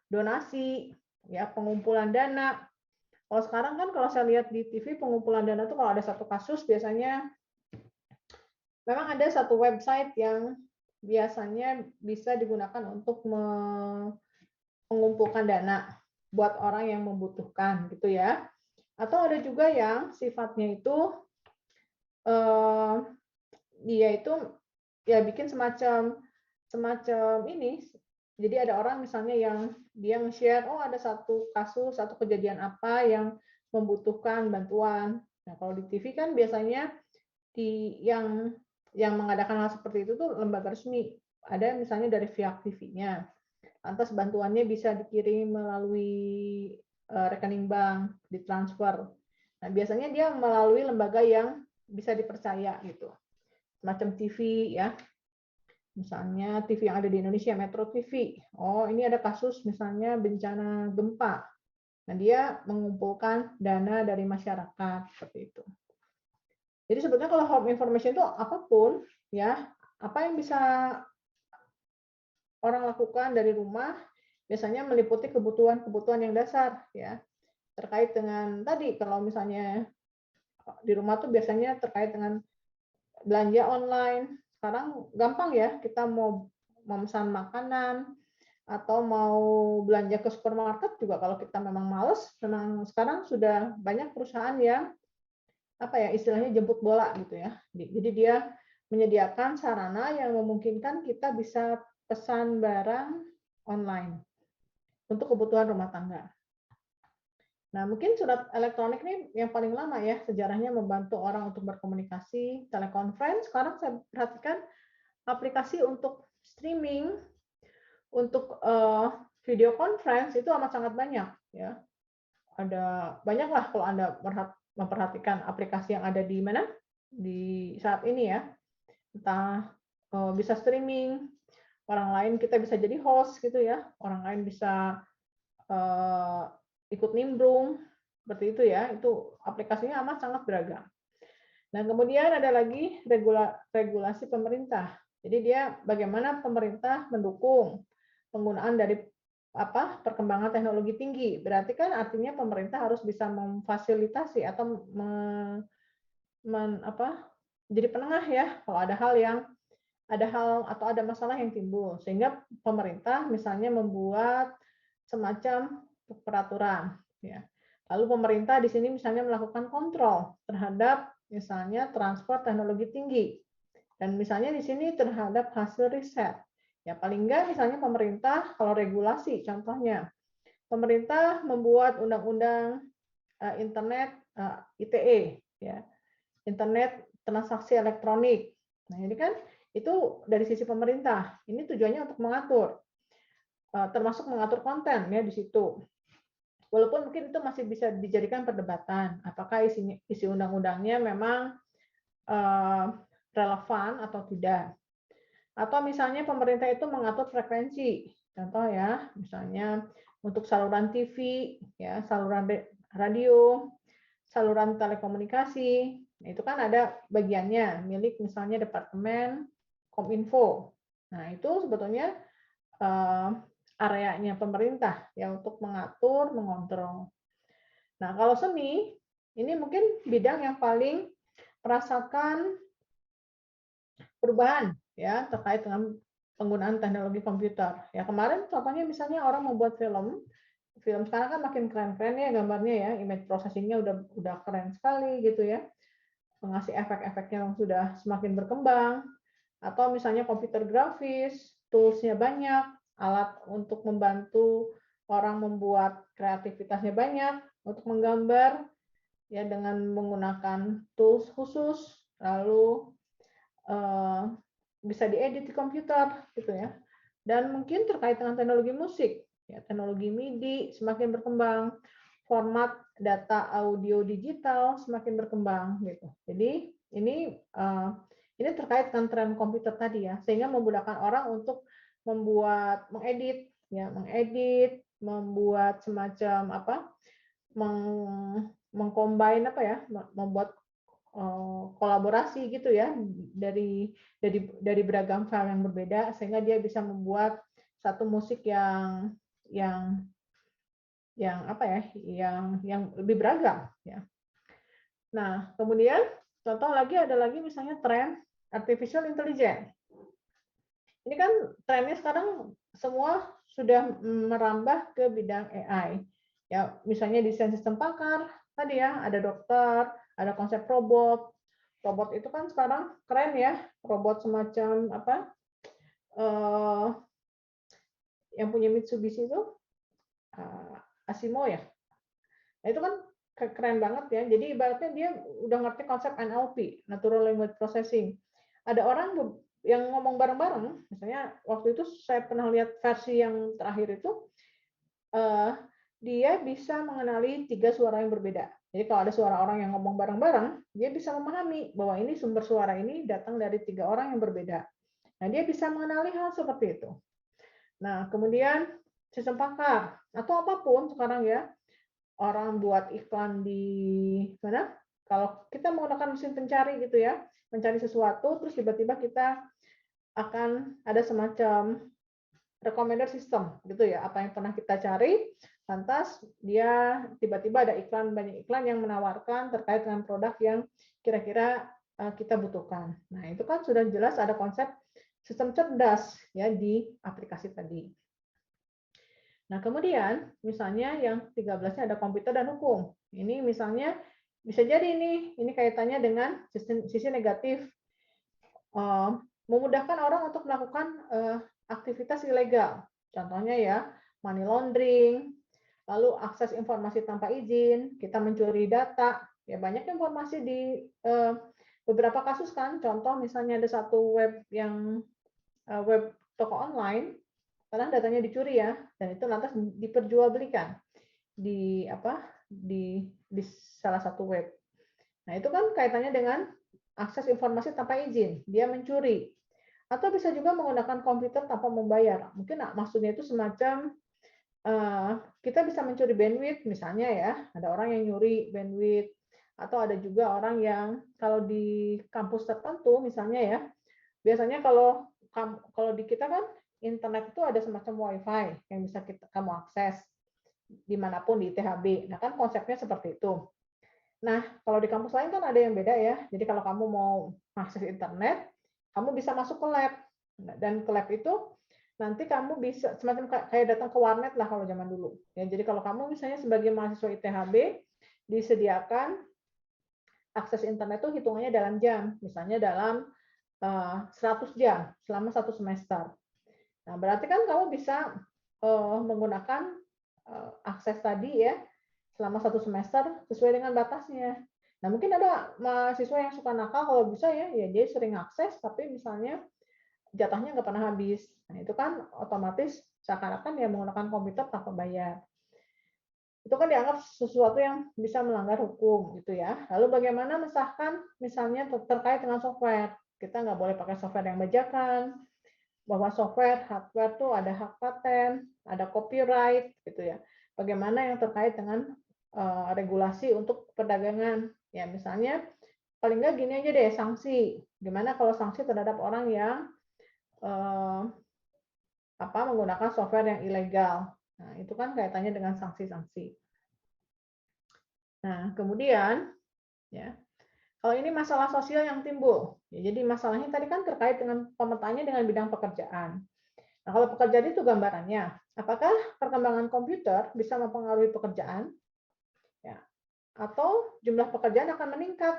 donasi, ya pengumpulan dana. Kalau sekarang kan kalau saya lihat di TV pengumpulan dana itu kalau ada satu kasus biasanya memang ada satu website yang biasanya bisa digunakan untuk mengumpulkan dana buat orang yang membutuhkan gitu ya. Atau ada juga yang sifatnya itu dia itu ya bikin semacam ini. Jadi ada orang misalnya yang dia nge-share, oh ada satu kasus, satu kejadian apa yang membutuhkan bantuan. Nah kalau di TV kan biasanya yang mengadakan hal seperti itu tuh lembaga resmi. Ada misalnya dari pihak TV-nya. Lantas bantuannya bisa dikirim melalui rekening bank, ditransfer. Nah, biasanya dia melalui lembaga yang bisa dipercaya gitu. Semacam TV ya. Misalnya TV yang ada di Indonesia, Metro TV. Oh, ini ada kasus misalnya bencana gempa. Nah, dia mengumpulkan dana dari masyarakat seperti itu. Jadi sebetulnya kalau home information itu apapun ya, apa yang bisa orang lakukan dari rumah biasanya meliputi kebutuhan-kebutuhan yang dasar ya. Terkait dengan tadi kalau misalnya di rumah tuh biasanya terkait dengan belanja online. Sekarang gampang ya, kita mau memesan makanan atau mau belanja ke supermarket juga kalau kita memang males, memang sekarang sudah banyak perusahaan yang apa ya istilahnya jemput bola gitu ya. Jadi dia menyediakan sarana yang memungkinkan kita bisa pesan barang online untuk kebutuhan rumah tangga. Nah, mungkin surat elektronik ini yang paling lama ya, sejarahnya membantu orang untuk berkomunikasi, telekonferensi. Sekarang saya perhatikan aplikasi untuk streaming, untuk video conference itu amat sangat banyak ya. Ada banyak lah kalau Anda memperhatikan aplikasi yang ada di mana di saat ini ya. Entah bisa streaming, orang lain kita bisa jadi host gitu ya, orang lain bisa ikut nimbrung seperti itu ya. Itu aplikasinya amat sangat beragam. Nah, kemudian ada lagi regulasi pemerintah. Jadi dia bagaimana pemerintah mendukung penggunaan dari perkembangan teknologi tinggi. Berarti kan artinya pemerintah harus bisa memfasilitasi atau jadi penengah ya kalau ada hal atau ada masalah yang timbul, sehingga pemerintah misalnya membuat semacam peraturan ya. Lalu pemerintah di sini misalnya melakukan kontrol terhadap misalnya transport teknologi tinggi, dan misalnya di sini terhadap hasil riset. Ya paling enggak misalnya pemerintah kalau regulasi contohnya pemerintah membuat undang-undang internet ITE ya, internet transaksi elektronik. Nah, ini kan itu dari sisi pemerintah. Ini tujuannya untuk mengatur termasuk mengatur konten ya di situ. Walaupun mungkin itu masih bisa dijadikan perdebatan, apakah isi undang-undangnya memang relevan atau tidak. Atau misalnya pemerintah itu mengatur frekuensi, contoh ya, misalnya untuk saluran TV, ya, saluran radio, saluran telekomunikasi, itu kan ada bagiannya milik misalnya Departemen Kominfo. Nah itu sebetulnya areanya pemerintah ya untuk mengatur, mengontrol. Nah, kalau seni, ini mungkin bidang yang paling merasakan perubahan ya terkait dengan penggunaan teknologi komputer. Ya kemarin contohnya misalnya orang membuat film sekarang kan makin keren-keren ya gambarnya ya, image processing-nya udah keren sekali gitu ya. Mengasih efek-efek yang sudah semakin berkembang, atau misalnya komputer grafis, tools-nya banyak, alat untuk membantu orang membuat kreativitasnya banyak untuk menggambar ya dengan menggunakan tools khusus, lalu bisa diedit di komputer gitu ya. Dan mungkin terkait dengan teknologi musik, ya teknologi MIDI semakin berkembang, format data audio digital semakin berkembang gitu. Jadi ini terkait dengan tren komputer tadi ya, sehingga memudahkan orang untuk mengedit, membuat semacam mengcombine membuat kolaborasi gitu ya dari beragam file yang berbeda sehingga dia bisa membuat satu musik yang yang lebih beragam ya. Nah, kemudian contoh ada lagi misalnya tren artificial intelligence. Ini kan trennya sekarang semua sudah merambah ke bidang AI. Ya, misalnya desain sistem pakar, tadi ya, ada dokter, ada konsep robot. Robot itu kan sekarang keren ya, robot semacam yang punya Mitsubishi itu Asimo ya. Nah, itu kan keren banget ya. Jadi ibaratnya dia udah ngerti konsep NLP, Natural Language Processing. Ada orang yang ngomong bareng-bareng, misalnya waktu itu saya pernah lihat versi yang terakhir itu, dia bisa mengenali 3 suara yang berbeda. Jadi kalau ada suara orang yang ngomong bareng-bareng, dia bisa memahami bahwa ini sumber suara ini datang dari 3 orang yang berbeda. Nah, dia bisa mengenali hal seperti itu. Nah, kemudian sistem pakar atau apapun sekarang ya, orang buat iklan di mana? Kalau kita menggunakan mesin pencari gitu ya, mencari sesuatu, terus tiba-tiba kita akan ada semacam recommender system gitu ya, apa yang pernah kita cari, lantas dia tiba-tiba ada banyak iklan yang menawarkan terkait dengan produk yang kira-kira kita butuhkan. Nah, itu kan sudah jelas ada konsep sistem cerdas ya di aplikasi tadi. Nah, kemudian misalnya yang 13-nya ada komputer dan hukum. Ini misalnya bisa jadi ini kaitannya dengan sisi negatif, memudahkan orang untuk melakukan aktivitas ilegal. Contohnya ya, money laundering, lalu akses informasi tanpa izin, kita mencuri data. Ya banyak informasi di beberapa kasus kan. Contoh misalnya ada satu web yang web toko online, karena datanya dicuri ya, dan itu lantas diperjualbelikan di di salah satu web. Nah, itu kan kaitannya dengan akses informasi tanpa izin, dia mencuri. Atau bisa juga menggunakan komputer tanpa membayar. Mungkin maksudnya itu semacam kita bisa mencuri bandwidth misalnya ya, ada orang yang nyuri bandwidth, atau ada juga orang yang kalau di kampus tertentu misalnya ya, biasanya kalau di kita kan internet itu ada semacam wifi yang bisa kamu akses dimanapun di ITHB. Nah kan konsepnya seperti itu. Nah kalau di kampus lain kan ada yang beda ya. Jadi kalau kamu mau akses internet, kamu bisa masuk ke lab. Dan ke lab itu nanti kamu bisa semacam kayak datang ke warnet lah kalau zaman dulu. Ya, jadi kalau kamu misalnya sebagai mahasiswa ITHB disediakan akses internet itu hitungannya dalam jam, misalnya dalam 100 jam selama 1 semester. Nah, berarti kan kamu bisa menggunakan akses tadi ya selama 1 semester sesuai dengan batasnya. Nah, mungkin ada mahasiswa yang suka nakal kalau bisa ya dia sering akses tapi misalnya jatahnya nggak pernah habis. Nah, itu kan otomatis seakan-akan dia menggunakan komputer tanpa bayar. Itu kan dianggap sesuatu yang bisa melanggar hukum gitu ya. Lalu bagaimana misalkan misalnya terkait dengan software. Kita nggak boleh pakai software yang bajakan, bahwa software, hardware tuh ada hak paten, ada copyright gitu ya. Bagaimana yang terkait dengan regulasi untuk perdagangan. Ya misalnya paling nggak gini aja deh, sanksi. Gimana kalau sanksi terhadap orang yang menggunakan software yang ilegal. Nah, itu kan kaitannya dengan sanksi-sanksi. Nah, kemudian ya, kalau ini masalah sosial yang timbul. Ya, jadi masalahnya tadi kan terkait dengan pemetaannya dengan bidang pekerjaan. Nah, kalau pekerjaan itu gambarannya, apakah perkembangan komputer bisa mempengaruhi pekerjaan? Ya, atau jumlah pekerjaan akan meningkat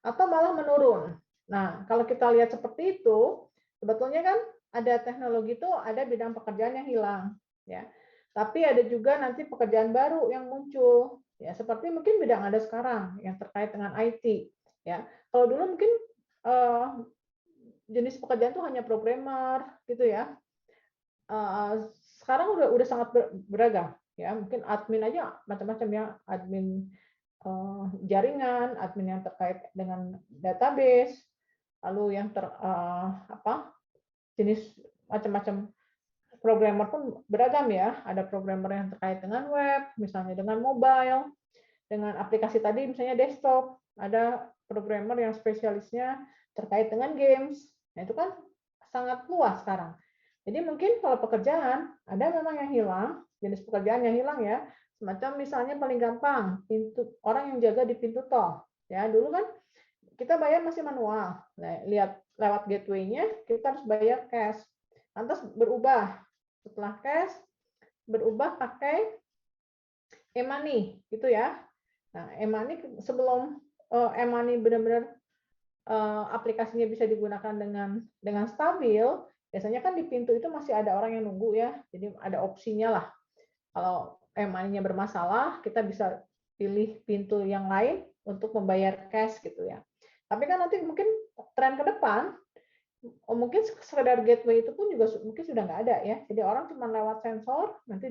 atau malah menurun. Nah, kalau kita lihat seperti itu, sebetulnya kan ada teknologi itu ada bidang pekerjaan yang hilang, ya. Tapi ada juga nanti pekerjaan baru yang muncul, ya seperti mungkin bidang ada sekarang yang terkait dengan IT, ya. Kalau dulu mungkin jenis pekerjaan itu hanya programmer, gitu ya. Sekarang udah sangat beragam, ya. Mungkin admin aja macam-macam ya, admin jaringan, admin yang terkait dengan database, lalu yang jenis macam-macam programmer pun beragam ya. Ada programmer yang terkait dengan web, misalnya dengan mobile, dengan aplikasi tadi misalnya desktop, ada programmer yang spesialisnya terkait dengan games. Nah, itu kan sangat luas sekarang. Jadi mungkin kalau pekerjaan ada memang yang hilang, jenis pekerjaan yang hilang ya. Semacam misalnya paling gampang, orang yang jaga di pintu tol. Ya, dulu kan kita bayar masih manual. Lihat lewat gateway-nya, kita harus bayar cash. Lantas berubah. Setelah cash, berubah pakai e-money, gitu ya. Nah, e-money sebelum e-money benar-benar aplikasinya bisa digunakan dengan stabil, biasanya kan di pintu itu masih ada orang yang nunggu ya. Jadi ada opsinya lah. Kalau e-money-nya bermasalah, kita bisa pilih pintu yang lain untuk membayar cash gitu ya. Tapi kan nanti mungkin tren ke depan, mungkin sekedar gateway itu pun juga mungkin sudah nggak ada ya. Jadi orang cuma lewat sensor, nanti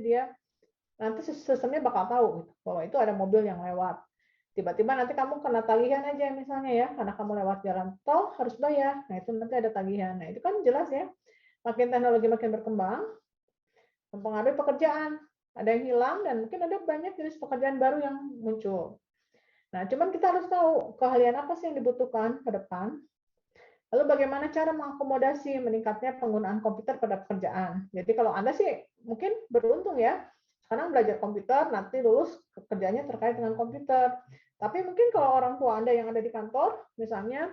sistemnya bakal tahu gitu, bahwa itu ada mobil yang lewat. Tiba-tiba nanti kamu kena tagihan aja misalnya ya, karena kamu lewat jalan tol harus bayar. Nah itu nanti ada tagihan. Nah itu kan jelas ya, makin teknologi makin berkembang, mempengaruhi pekerjaan. Ada yang hilang dan mungkin ada banyak jenis pekerjaan baru yang muncul. Nah, cuman kita harus tahu keahlian apa sih yang dibutuhkan ke depan. Lalu bagaimana cara mengakomodasi meningkatnya penggunaan komputer pada pekerjaan? Jadi kalau Anda sih mungkin beruntung ya, sekarang belajar komputer, nanti lulus kerjanya terkait dengan komputer. Tapi mungkin kalau orang tua Anda yang ada di kantor, misalnya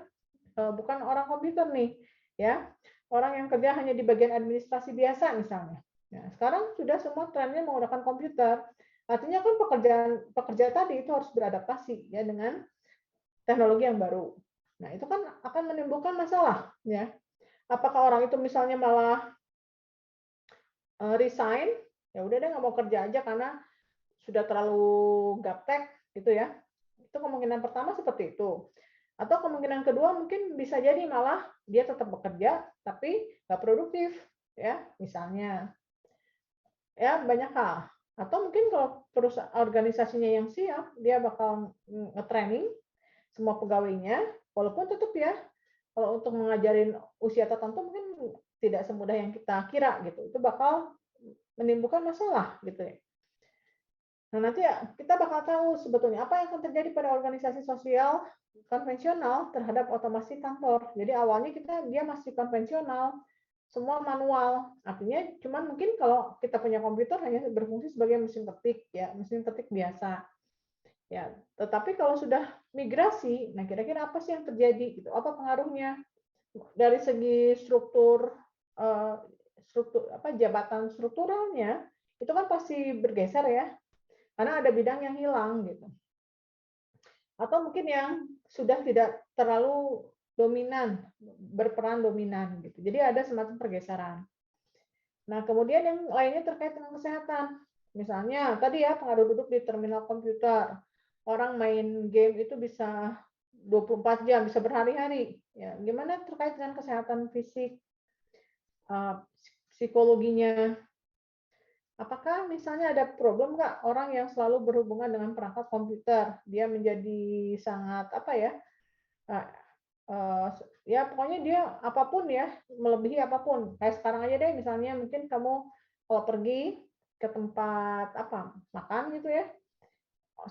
bukan orang komputer nih, ya, orang yang kerja hanya di bagian administrasi biasa misalnya. Nah, sekarang sudah semua trennya menggunakan komputer. Artinya kan pekerja tadi itu harus beradaptasi ya dengan teknologi yang baru. Nah, itu kan akan menimbulkan masalah, ya. Apakah orang itu misalnya malah resign, ya udah deh nggak mau kerja aja karena sudah terlalu gaptek gitu ya. Itu kemungkinan pertama seperti itu. Atau kemungkinan kedua mungkin bisa jadi malah dia tetap bekerja tapi nggak produktif, ya. Misalnya, ya banyak hal. Atau mungkin kalau perusahaan organisasinya yang siap, dia bakal nge-training semua pegawainya, walaupun tetap ya, kalau untuk mengajarin usia tertentu mungkin tidak semudah yang kita kira gitu. Itu bakal menimbulkan masalah gitu ya. Nah, nanti ya kita bakal tahu sebetulnya apa yang akan terjadi pada organisasi sosial konvensional terhadap otomasi kantor. Jadi awalnya dia masih konvensional, semua manual. Artinya cuman mungkin kalau kita punya komputer hanya berfungsi sebagai mesin ketik ya, mesin ketik biasa. Ya, tetapi kalau sudah migrasi, nah kira-kira apa sih yang terjadi gitu? Apa pengaruhnya? Dari segi struktur jabatan strukturalnya itu kan pasti bergeser ya, karena ada bidang yang hilang gitu. Atau mungkin yang sudah tidak terlalu dominan, berperan dominan gitu. Jadi ada semacam pergeseran. Nah, kemudian yang lainnya terkait dengan kesehatan. Misalnya tadi ya pengaruh duduk di terminal komputer. Orang main game itu bisa 24 jam, bisa berhari-hari. Ya, gimana terkait dengan kesehatan fisik, psikologinya? Apakah misalnya ada problem nggak orang yang selalu berhubungan dengan perangkat komputer? Dia menjadi sangat apa ya? Ya pokoknya dia apapun ya, melebihi apapun. Kayak sekarang aja deh, misalnya mungkin kamu kalau pergi ke tempat apa makan gitu ya,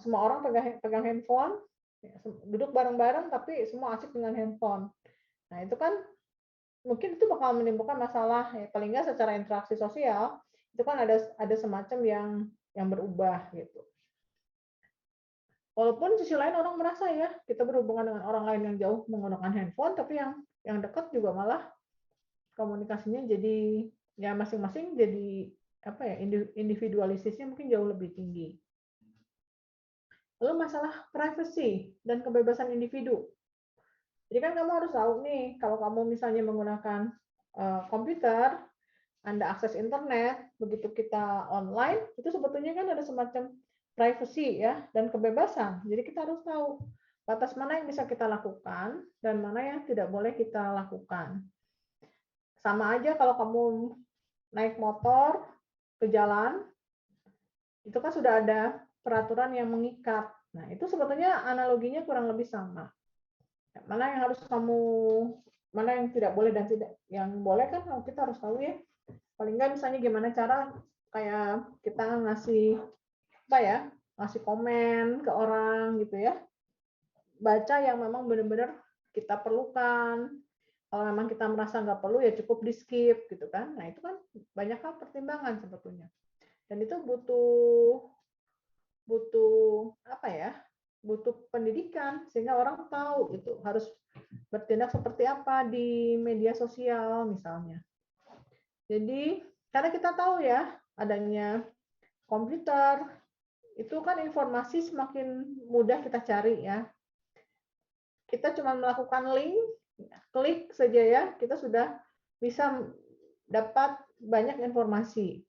semua orang pegang handphone, duduk bareng-bareng tapi semua asik dengan handphone. Nah itu kan mungkin itu bakal menimbulkan masalah ya, paling nggak secara interaksi sosial itu kan ada semacam yang berubah gitu. Walaupun sisi lain orang merasa ya kita berhubungan dengan orang lain yang jauh menggunakan handphone, tapi yang dekat juga malah komunikasinya jadi ya masing-masing jadi apa ya, individualistisnya mungkin jauh lebih tinggi. Lalu masalah privacy dan kebebasan individu. Jadi kan kamu harus tahu nih, kalau kamu misalnya menggunakan komputer, Anda akses internet, begitu kita online, itu sebetulnya kan ada semacam privacy ya dan kebebasan. Jadi kita harus tahu batas mana yang bisa kita lakukan dan mana yang tidak boleh kita lakukan. Sama aja kalau kamu naik motor ke jalan, itu kan sudah ada peraturan yang mengikat. Nah, itu sebetulnya analoginya kurang lebih sama. Mana yang harus kamu, mana yang tidak boleh dan tidak, yang boleh kan kita harus tahu ya. Paling nggak misalnya gimana cara kayak kita ngasih apa ya, ngasih komen ke orang gitu ya. Baca yang memang benar-benar kita perlukan. Kalau memang kita merasa nggak perlu ya cukup di skip gitu kan. Nah itu kan banyak hal pertimbangan sebetulnya. Dan itu butuh apa ya? Butuh pendidikan sehingga orang tahu gitu harus bertindak seperti apa di media sosial misalnya. Jadi karena kita tahu ya adanya komputer itu kan informasi semakin mudah kita cari ya. Kita cuma melakukan link, klik saja ya, kita sudah bisa dapat banyak informasi.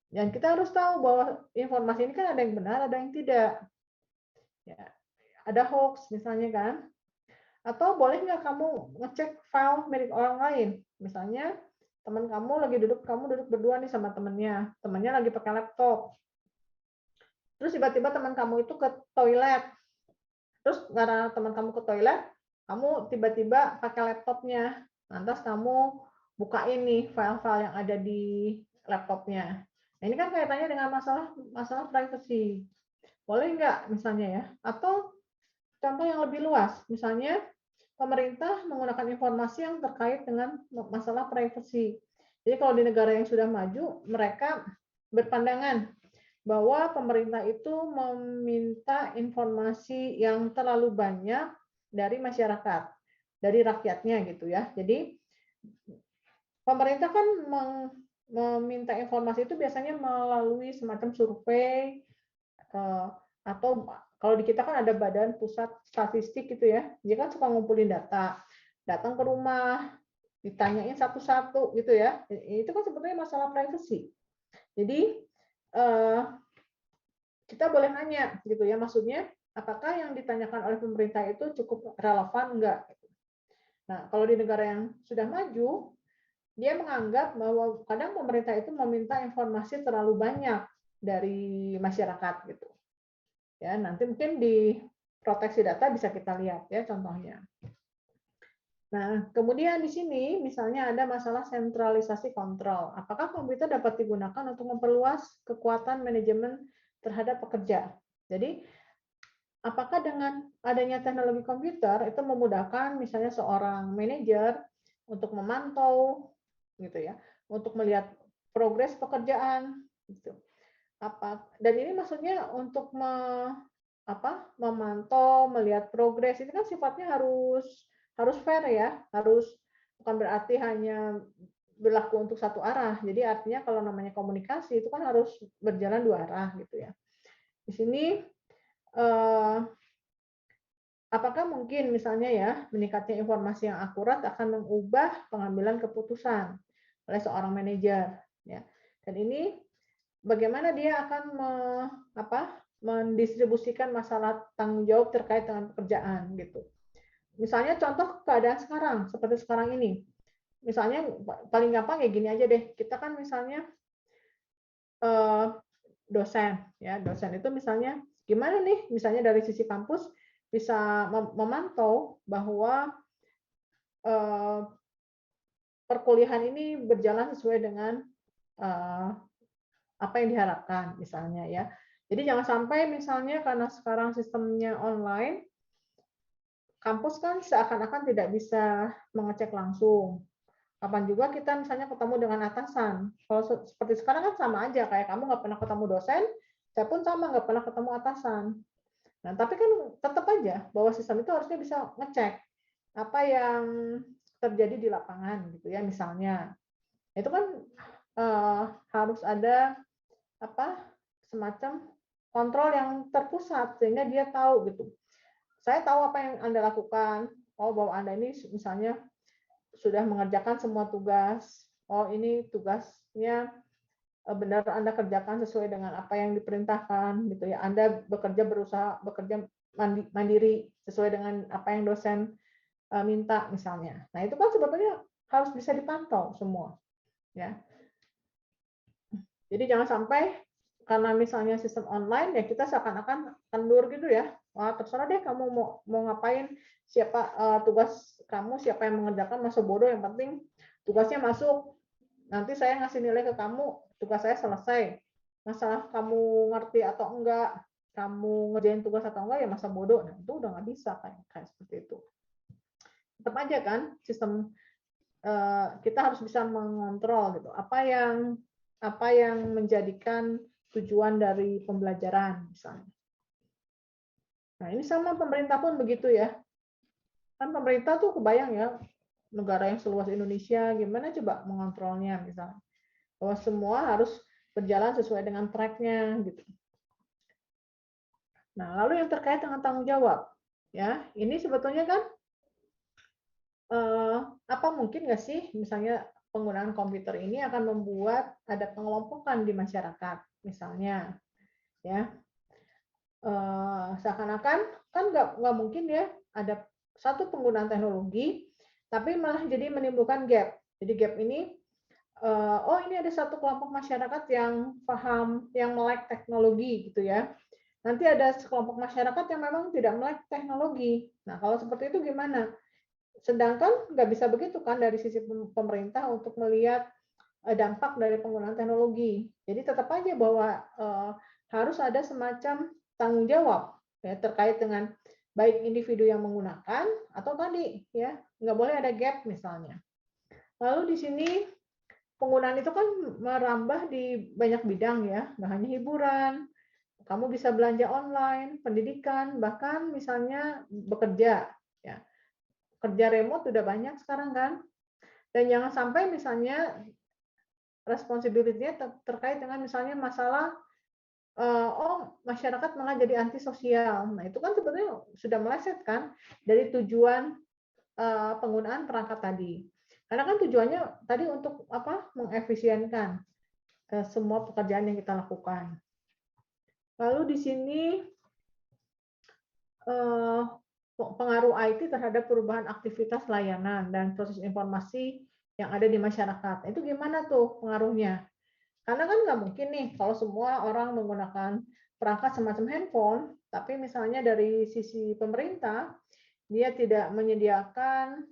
Dan kita harus tahu bahwa informasi ini kan ada yang benar, ada yang tidak. Ya, ada hoax misalnya kan. Atau boleh nggak kamu ngecek file milik orang lain? Misalnya teman kamu duduk berdua nih sama temannya lagi pakai laptop. Terus tiba-tiba teman kamu itu ke toilet. Terus karena teman kamu ke toilet, kamu tiba-tiba pakai laptopnya. Lantas kamu buka ini file-file yang ada di laptopnya. Nah, ini kan kaitannya dengan masalah privacy. Boleh nggak misalnya ya? Atau contoh yang lebih luas, misalnya pemerintah menggunakan informasi yang terkait dengan masalah privacy. Jadi kalau di negara yang sudah maju, mereka berpandangan bahwa pemerintah itu meminta informasi yang terlalu banyak dari masyarakat, dari rakyatnya gitu ya. Jadi pemerintah kan meminta informasi itu biasanya melalui semacam survei, atau kalau di kita kan ada Badan Pusat Statistik gitu ya, dia kan suka ngumpulin data, datang ke rumah, ditanyain satu-satu gitu ya. Itu kan sebetulnya masalah privacy. Jadi kita boleh nanya gitu ya, maksudnya apakah yang ditanyakan oleh pemerintah itu cukup relevan enggak? Nah, kalau di negara yang sudah maju, dia menganggap bahwa kadang pemerintah itu meminta informasi terlalu banyak dari masyarakat gitu. Ya, nanti mungkin di proteksi data bisa kita lihat ya contohnya. Nah, kemudian di sini misalnya ada masalah sentralisasi kontrol. Apakah komputer dapat digunakan untuk memperluas kekuatan manajemen terhadap pekerja? Jadi, apakah dengan adanya teknologi komputer itu memudahkan misalnya seorang manajer untuk memantau gitu ya, untuk melihat progres pekerjaan gitu. Dan ini maksudnya untuk memantau, melihat progres ini kan sifatnya harus fair ya, bukan berarti hanya berlaku untuk satu arah. Jadi artinya kalau namanya komunikasi itu kan harus berjalan dua arah gitu ya. Di sini apakah mungkin misalnya ya meningkatnya informasi yang akurat akan mengubah pengambilan keputusan oleh seorang manajer ya. Dan ini bagaimana dia akan mendistribusikan masalah tanggung jawab terkait dengan pekerjaan gitu. Misalnya contoh keadaan sekarang seperti sekarang ini. Misalnya paling gampang ya gini aja deh. Kita kan misalnya dosen ya, dosen itu misalnya gimana nih misalnya dari sisi kampus bisa memantau bahwa perkuliahan ini berjalan sesuai dengan apa yang diharapkan misalnya ya. Jadi jangan sampai misalnya karena sekarang sistemnya online, kampus kan seakan-akan tidak bisa mengecek langsung. Kapan juga kita misalnya ketemu dengan atasan. Kalau seperti sekarang kan sama aja, kayak kamu nggak pernah ketemu dosen, saya pun sama nggak pernah ketemu atasan. Nah, tapi kan tetap aja bahwa sistem itu harusnya bisa ngecek apa yang terjadi di lapangan gitu ya misalnya. Itu kan harus ada semacam kontrol yang terpusat sehingga dia tahu gitu. Saya tahu apa yang Anda lakukan. Oh, bahwa Anda ini misalnya sudah mengerjakan semua tugas. Oh, ini tugasnya benar Anda kerjakan sesuai dengan apa yang diperintahkan gitu ya. Anda bekerja mandiri sesuai dengan apa yang dosen minta misalnya. Nah, itu kan sebetulnya harus bisa dipantau semua. Ya. Jadi jangan sampai karena misalnya sistem online ya kita seakan-akan kendur gitu ya. Wah, terserah deh kamu mau ngapain, siapa tugas kamu, siapa yang mengerjakan, masa bodoh, yang penting tugasnya masuk. Nanti saya ngasih nilai ke kamu, tugas saya selesai. Masalah kamu ngerti atau enggak, kamu ngerjain tugas atau enggak ya masa bodoh. Nah, itu udah nggak bisa kayak seperti itu. Tetap aja kan sistem kita harus bisa mengontrol gitu. Apa yang menjadikan tujuan dari pembelajaran misalnya. Nah, ini sama pemerintah pun begitu ya. Kan pemerintah tuh kebayang ya, negara yang seluas Indonesia, gimana coba mengontrolnya misalnya. Bahwa semua harus berjalan sesuai dengan track-nya gitu. Nah, lalu yang terkait dengan tanggung jawab. Ya, ini sebetulnya kan apa mungkin nggak sih misalnya penggunaan komputer ini akan membuat ada pengelompokan di masyarakat misalnya ya seakan-akan kan nggak mungkin ya ada satu penggunaan teknologi tapi malah jadi menimbulkan gap. Jadi gap ini oh ini ada satu kelompok masyarakat yang paham, yang melek teknologi gitu ya. Nanti ada sekelompok masyarakat yang memang tidak melek teknologi. Nah kalau seperti itu gimana? Sedangkan nggak bisa begitu kan dari sisi pemerintah untuk melihat dampak dari penggunaan teknologi. Jadi tetap aja bahwa harus ada semacam tanggung jawab ya, terkait dengan baik individu yang menggunakan atau tadi ya nggak boleh ada gap misalnya. Lalu di sini penggunaan itu kan merambah di banyak bidang ya, nggak hanya hiburan, kamu bisa belanja online, pendidikan, bahkan misalnya bekerja ya. Kerja remote udah banyak sekarang kan. Dan jangan sampai misalnya responsibility-nya terkait dengan misalnya masalah oh masyarakat malah jadi antisosial. Nah, itu kan sebenarnya sudah meleset kan dari tujuan penggunaan perangkat tadi. Karena kan tujuannya tadi untuk apa? Mengefisienkan semua pekerjaan yang kita lakukan. Lalu di sini pengaruh IT terhadap perubahan aktivitas layanan dan proses informasi yang ada di masyarakat. Itu gimana tuh pengaruhnya? Karena kan nggak mungkin nih kalau semua orang menggunakan perangkat semacam handphone, tapi misalnya dari sisi pemerintah dia tidak menyediakan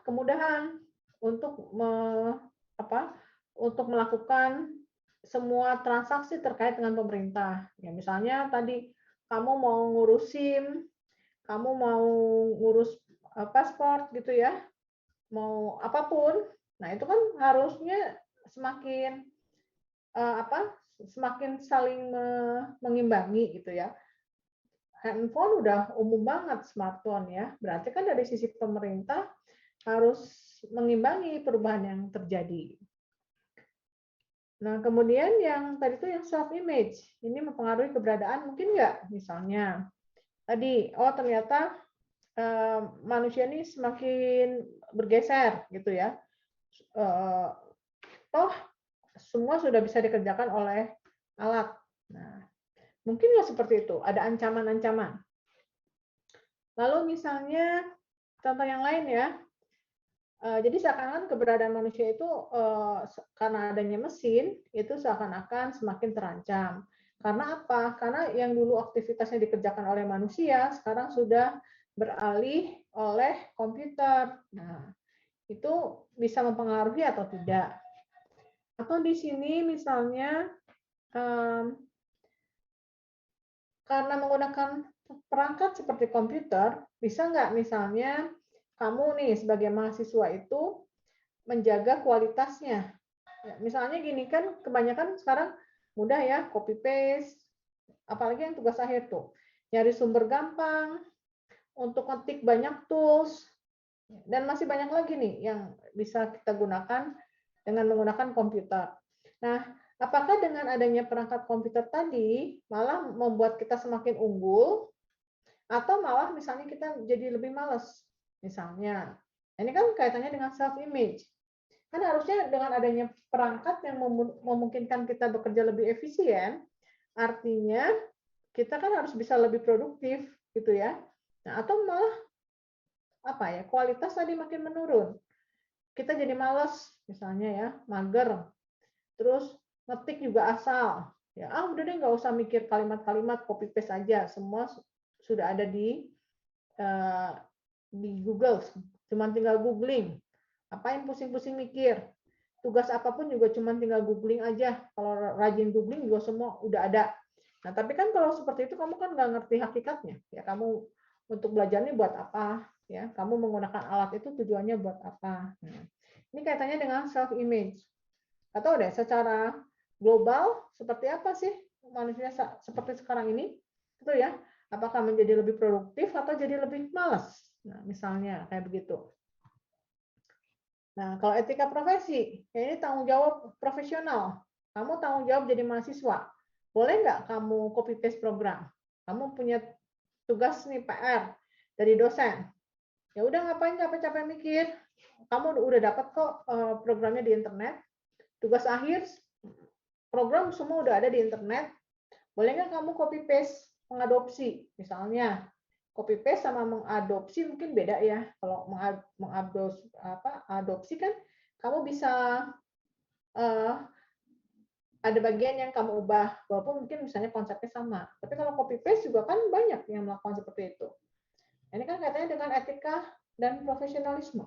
kemudahan untuk untuk melakukan semua transaksi terkait dengan pemerintah. Ya misalnya tadi kamu mau ngurus SIM, kamu mau ngurus paspor gitu ya, mau apapun. Nah, itu kan harusnya semakin semakin saling mengimbangi gitu ya. Handphone udah umum banget, smartphone ya. Berarti kan dari sisi pemerintah harus mengimbangi perubahan yang terjadi. Nah, kemudian yang tadi itu yang self image, ini mempengaruhi keberadaan mungkin nggak? Misalnya tadi, oh ternyata manusia ini semakin bergeser gitu ya. Toh semua sudah bisa dikerjakan oleh alat. Nah, mungkin nggak seperti itu? Ada ancaman-ancaman. Lalu misalnya contoh yang lain ya. Jadi seakan-akan keberadaan manusia itu karena adanya mesin itu seakan-akan semakin terancam. Karena apa? Karena yang dulu aktivitasnya dikerjakan oleh manusia sekarang sudah beralih oleh komputer. Nah, itu bisa mempengaruhi atau tidak. Atau di sini misalnya karena menggunakan perangkat seperti komputer, bisa nggak misalnya kamu nih sebagai mahasiswa itu menjaga kualitasnya. Ya, misalnya gini kan, kebanyakan sekarang mudah ya, copy paste, apalagi yang tugas akhir tuh. Nyari sumber gampang, untuk ngetik banyak tools, dan masih banyak lagi nih yang bisa kita gunakan dengan menggunakan komputer. Nah, apakah dengan adanya perangkat komputer tadi malah membuat kita semakin unggul, atau malah misalnya kita jadi lebih malas? Misalnya, ini kan kaitannya dengan self image. Kan harusnya dengan adanya perangkat yang memungkinkan kita bekerja lebih efisien, artinya kita kan harus bisa lebih produktif gitu ya. Nah, atau malah kualitas tadi makin menurun. Kita jadi malas misalnya ya, mager. Terus ngetik juga asal. Ya, udah deh nggak usah mikir kalimat-kalimat, copy paste aja. Semua sudah ada di Google. Cuma tinggal googling. Apain pusing-pusing mikir. Tugas apapun juga cuma tinggal googling aja. Kalau rajin googling juga semua udah ada. Nah, tapi kan kalau seperti itu kamu kan nggak ngerti hakikatnya. Ya, kamu untuk belajar ini buat apa? Ya, kamu menggunakan alat itu tujuannya buat apa? Nah, ini kaitannya dengan self image. Atau deh secara global seperti apa sih manusia seperti sekarang ini? Itu ya. Apakah menjadi lebih produktif atau jadi lebih malas? Nah, misalnya kayak begitu. Nah, kalau etika profesi, ya ini tanggung jawab profesional. Kamu tanggung jawab jadi mahasiswa. Boleh nggak kamu copy paste program? Kamu punya tugas nih PR dari dosen. Ya udah ngapain capek-capek mikir? Kamu udah dapat kok programnya di internet. Tugas akhir program semua udah ada di internet. Boleh nggak kamu copy paste mengadopsi? Misalnya copy paste sama mengadopsi mungkin beda ya. Kalau mengadopsi kan kamu bisa ada bagian yang kamu ubah, walaupun mungkin misalnya konsepnya sama. Tapi kalau copy paste juga kan banyak yang melakukan seperti itu. Ini kan katanya dengan etika dan profesionalisme.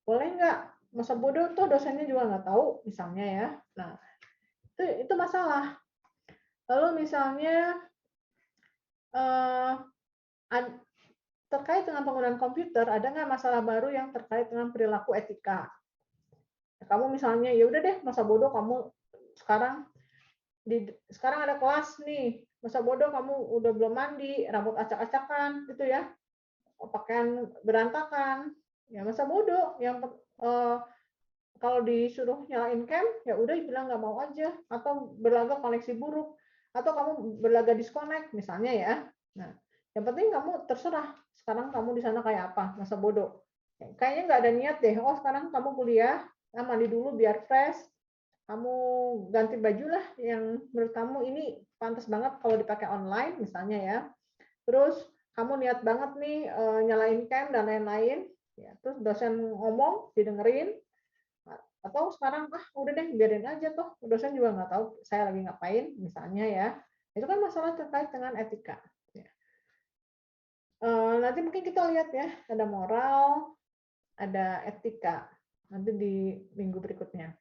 Boleh nggak? Masa bodoh tuh dosennya juga nggak tahu, misalnya ya. Nah, itu masalah. Lalu misalnya eh, terkait dengan penggunaan komputer, ada nggak masalah baru yang terkait dengan perilaku etika? Kamu misalnya, ya udah deh, masa bodoh kamu sekarang sekarang ada kelas nih, masa bodoh kamu udah belum mandi, rambut acak-acakan, gitu ya, pakaian berantakan, ya masa bodoh. Yang kalau disuruh nyalain cam, ya udah bilang nggak mau aja, atau berlagak koneksi buruk, atau kamu berlagak disconnect misalnya ya. Nah, yang penting kamu terserah sekarang kamu di sana kayak apa, masa bodoh. Kayaknya nggak ada niat deh. Oh sekarang kamu kuliah, mandi dulu biar fresh. Kamu ganti baju lah yang menurut kamu ini pantas banget kalau dipakai online misalnya ya. Terus kamu niat banget nih nyalain cam dan lain-lain. Ya, terus dosen ngomong didengerin, atau sekarang udah deh biarin aja toh dosen juga nggak tahu saya lagi ngapain misalnya ya. Itu kan masalah terkait dengan etika ya. Nanti mungkin kita lihat ya, ada moral, ada etika nanti di minggu berikutnya.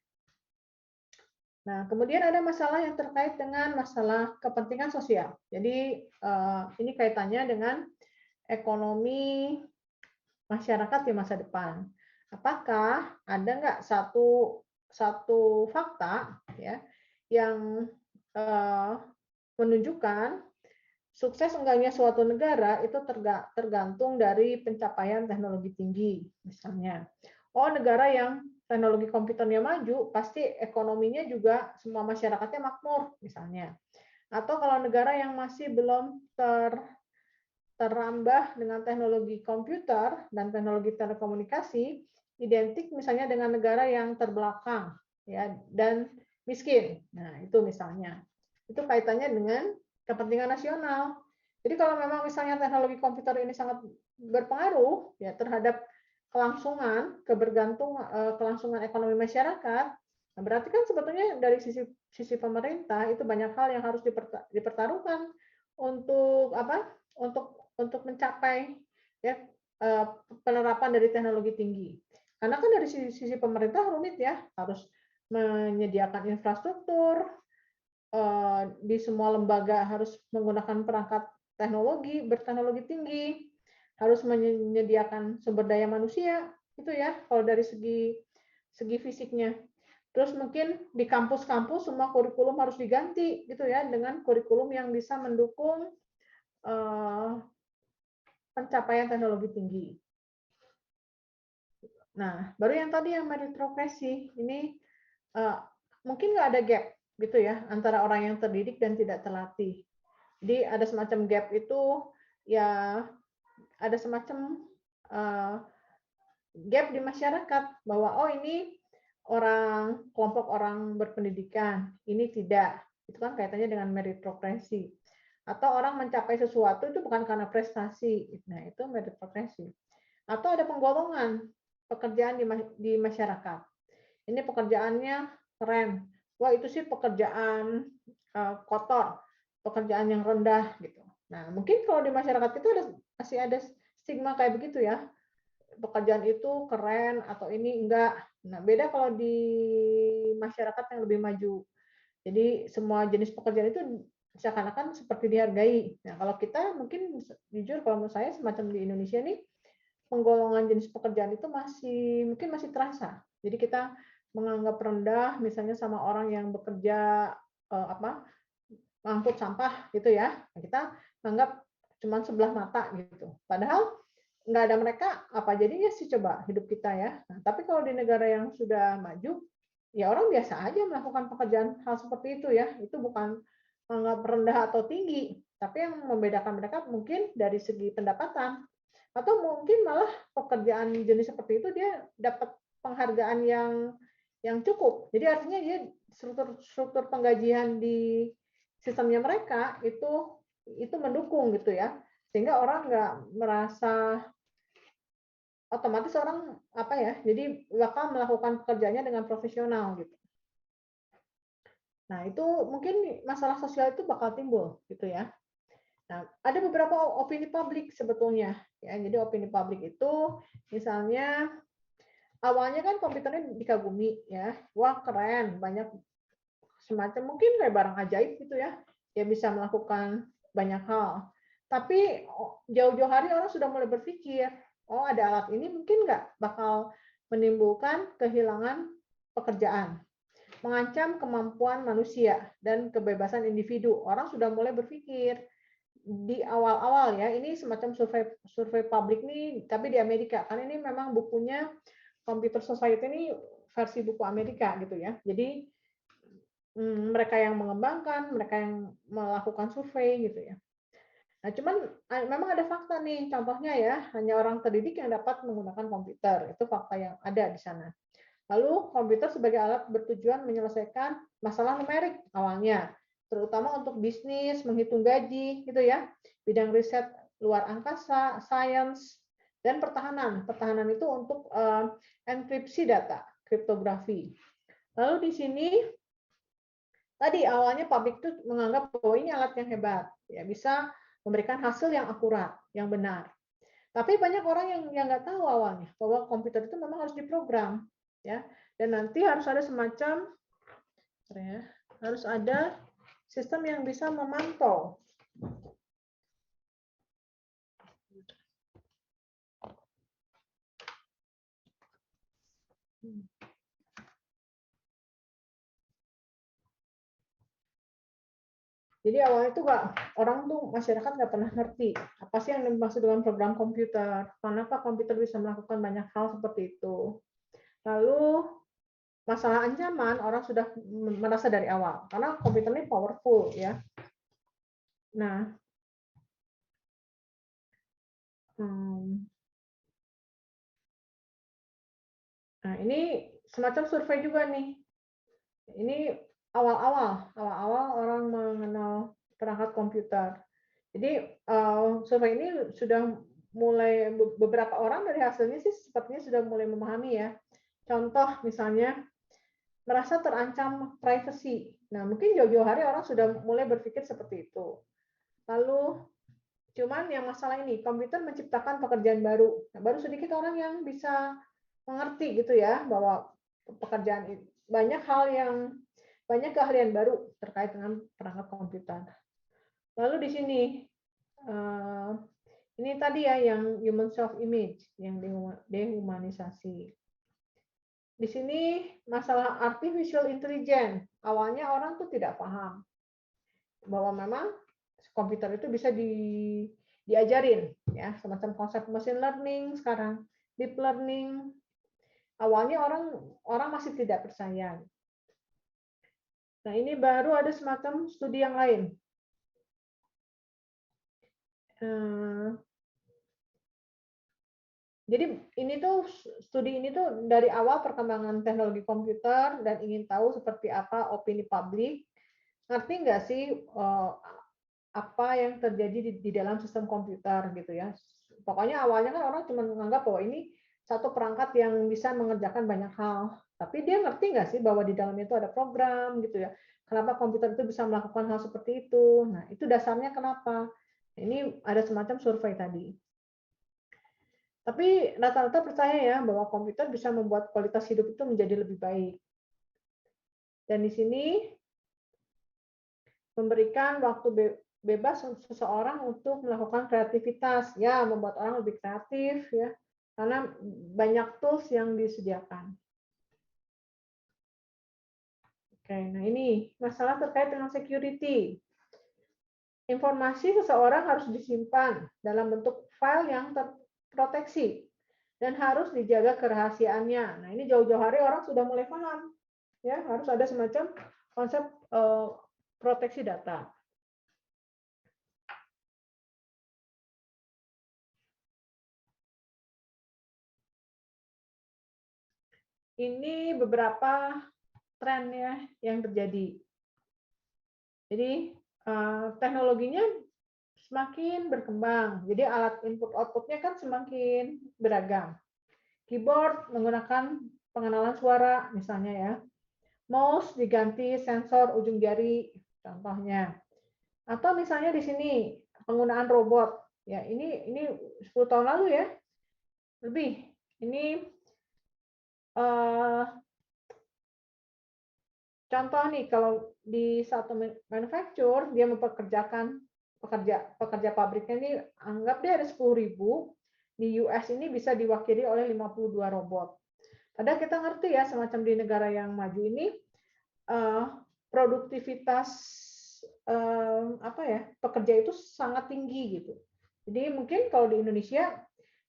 Nah, kemudian ada masalah yang terkait dengan masalah kepentingan sosial. Jadi ini kaitannya dengan ekonomi masyarakat di masa depan. Apakah ada nggak satu fakta ya yang menunjukkan sukses enggaknya suatu negara itu tergantung dari pencapaian teknologi tinggi, misalnya. Oh, negara yang teknologi komputernya maju, pasti ekonominya juga semua masyarakatnya makmur, misalnya. Atau kalau negara yang masih belum terambah dengan teknologi komputer dan teknologi telekomunikasi, identik misalnya dengan negara yang terbelakang ya dan miskin. Nah, itu misalnya. Itu kaitannya dengan kepentingan nasional. Jadi kalau memang misalnya teknologi komputer ini sangat berpengaruh ya terhadap kelangsungan ekonomi masyarakat, nah berarti kan sebetulnya dari sisi pemerintah itu banyak hal yang harus dipertaruhkan untuk apa? Untuk mencapai ya penerapan dari teknologi tinggi. Karena kan dari sisi pemerintah rumit ya, harus menyediakan infrastruktur, di semua lembaga harus menggunakan perangkat teknologi berteknologi tinggi, harus menyediakan sumber daya manusia, itu ya kalau dari segi fisiknya. Terus mungkin di kampus-kampus semua kurikulum harus diganti gitu ya dengan kurikulum yang bisa mendukung pencapaian teknologi tinggi. Nah, baru yang tadi yang meritokrasi ini mungkin nggak ada gap gitu ya antara orang yang terdidik dan tidak terlatih. Jadi ada semacam gap itu ya, ada semacam gap di masyarakat bahwa oh ini kelompok orang berpendidikan, ini tidak. Itu kan kaitannya dengan meritokrasi. Atau orang mencapai sesuatu itu bukan karena prestasi. Nah, itu meritokrasi. Atau ada penggolongan pekerjaan di masyarakat. Ini pekerjaannya keren. Wah, itu sih pekerjaan kotor, pekerjaan yang rendah gitu. Nah, mungkin kalau di masyarakat itu masih ada stigma kayak begitu ya. Pekerjaan itu keren atau ini enggak. Nah, beda kalau di masyarakat yang lebih maju. Jadi semua jenis pekerjaan itu seakan-akan seperti dihargai. Nah, kalau kita mungkin jujur kalau menurut saya semacam di Indonesia nih penggolongan jenis pekerjaan itu mungkin masih terasa. Jadi kita menganggap rendah misalnya sama orang yang bekerja ngangkut sampah gitu ya. Nah, kita anggap cuma sebelah mata gitu. Padahal nggak ada mereka, apa jadinya sih coba hidup kita ya. Nah, tapi kalau di negara yang sudah maju, ya orang biasa aja melakukan pekerjaan hal seperti itu ya. Itu bukan menganggap rendah atau tinggi, tapi yang membedakan mereka mungkin dari segi pendapatan. Atau mungkin malah pekerjaan jenis seperti itu dia dapat penghargaan yang cukup. Jadi artinya dia struktur penggajian di sistemnya mereka itu mendukung gitu ya. Sehingga orang nggak merasa otomatis orang apa ya, jadi bakal melakukan pekerjaannya dengan profesional gitu. Nah, itu mungkin masalah sosial itu bakal timbul gitu ya. Nah, ada beberapa opini publik sebetulnya ya. Jadi opini publik itu misalnya awalnya kan komputernya dikagumi ya. Wah, keren, banyak semacam mungkin kayak barang ajaib gitu ya. Dia bisa melakukan banyak hal. Tapi jauh-jauh hari orang sudah mulai berpikir, oh ada alat ini mungkin nggak bakal menimbulkan kehilangan pekerjaan, mengancam kemampuan manusia dan kebebasan individu. Orang sudah mulai berpikir di awal-awal ya, ini semacam survei publik nih, tapi di Amerika. Karena ini memang bukunya Computer Society ini versi buku Amerika gitu ya. Jadi mereka yang mengembangkan, mereka yang melakukan survei gitu ya. Nah, cuman memang ada fakta nih, contohnya ya, hanya orang terdidik yang dapat menggunakan komputer. Itu fakta yang ada di sana. Lalu, komputer sebagai alat bertujuan menyelesaikan masalah numerik awalnya, terutama untuk bisnis, menghitung gaji, gitu ya. Bidang riset luar angkasa, sains, dan pertahanan. Pertahanan itu untuk enkripsi data, kriptografi. Lalu di sini tadi awalnya publik itu menganggap bahwa ini alat yang hebat, ya bisa memberikan hasil yang akurat, yang benar. Tapi banyak orang yang nggak tahu awalnya bahwa komputer itu memang harus diprogram, ya. Dan nanti harus ada semacam, ya, harus ada sistem yang bisa memantau. Jadi awalnya itu orang tuh masyarakat nggak pernah ngerti apa sih yang dimaksud dengan program komputer, kenapa komputer bisa melakukan banyak hal seperti itu. Lalu masalah ancaman orang sudah merasa dari awal karena komputer ini powerful ya. Nah, nah ini semacam survei juga nih. Ini awal-awal orang mengenal perangkat komputer. Jadi survei ini sudah mulai beberapa orang dari hasilnya sih sepertinya sudah mulai memahami ya. Contoh misalnya merasa terancam privacy. Nah, mungkin jauh-jauh hari orang sudah mulai berpikir seperti itu. Lalu cuman yang masalah ini komputer menciptakan pekerjaan baru. Nah, baru sedikit orang yang bisa mengerti gitu ya bahwa pekerjaan itu banyak keahlian baru terkait dengan perangkat komputer. Lalu di sini ini tadi ya yang human self image yang dehumanisasi. Di sini masalah artificial intelligence. Awalnya orang tuh tidak paham bahwa memang komputer itu bisa diajarin ya, semacam konsep machine learning sekarang, deep learning. Awalnya orang masih tidak percaya. Nah, ini baru ada semacam studi yang lain. Jadi studi ini tuh dari awal perkembangan teknologi komputer dan ingin tahu seperti apa opini publik. Ngerti nggak sih apa yang terjadi di dalam sistem komputer gitu ya. Pokoknya awalnya kan orang cuma menganggap bahwa ini satu perangkat yang bisa mengerjakan banyak hal. Tapi dia ngerti nggak sih bahwa di dalamnya itu ada program gitu ya. Kenapa komputer itu bisa melakukan hal seperti itu. Nah, itu dasarnya kenapa. Ini ada semacam survei tadi. Tapi rata-rata percaya ya bahwa komputer bisa membuat kualitas hidup itu menjadi lebih baik. Dan di sini memberikan waktu bebas untuk seseorang untuk melakukan kreativitas, ya membuat orang lebih kreatif ya, karena banyak tools yang disediakan. Oke, nah ini masalah terkait dengan security. Informasi seseorang harus disimpan dalam bentuk file yang terproteksi dan harus dijaga kerahasiaannya. Nah, ini jauh-jauh hari orang sudah mulai paham. Ya, harus ada semacam konsep proteksi data. Ini beberapa tren ya yang terjadi. Jadi teknologinya semakin berkembang. Jadi alat input outputnya kan semakin beragam. Keyboard menggunakan pengenalan suara misalnya ya. Mouse diganti sensor ujung jari contohnya. Atau misalnya di sini penggunaan robot. Ya, ini 10 tahun lalu ya. Lebih. Ini contoh nih, kalau di satu manufacturer dia mempekerjakan pekerja pabriknya ini anggap deh ada 10.000, di US ini bisa diwakili oleh 52 robot. Padahal kita ngerti ya, semacam di negara yang maju ini produktivitas pekerja itu sangat tinggi gitu. Jadi mungkin kalau di Indonesia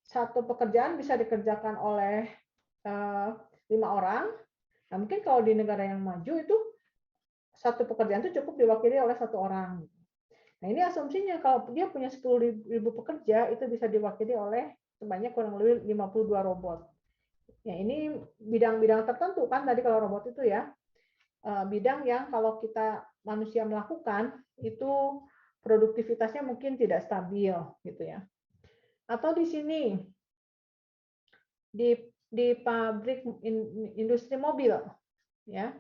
satu pekerjaan bisa dikerjakan oleh 5 orang. Nah, mungkin kalau di negara yang maju itu satu pekerjaan itu cukup diwakili oleh 1 orang. Nah, ini asumsinya kalau dia punya 10.000 pekerja itu bisa diwakili oleh sebanyak kurang lebih 52 robot. Ya, ini bidang-bidang tertentu kan tadi kalau robot itu ya. Bidang yang kalau kita manusia melakukan itu produktivitasnya mungkin tidak stabil gitu ya. Atau di sini di pabrik industri mobil ya,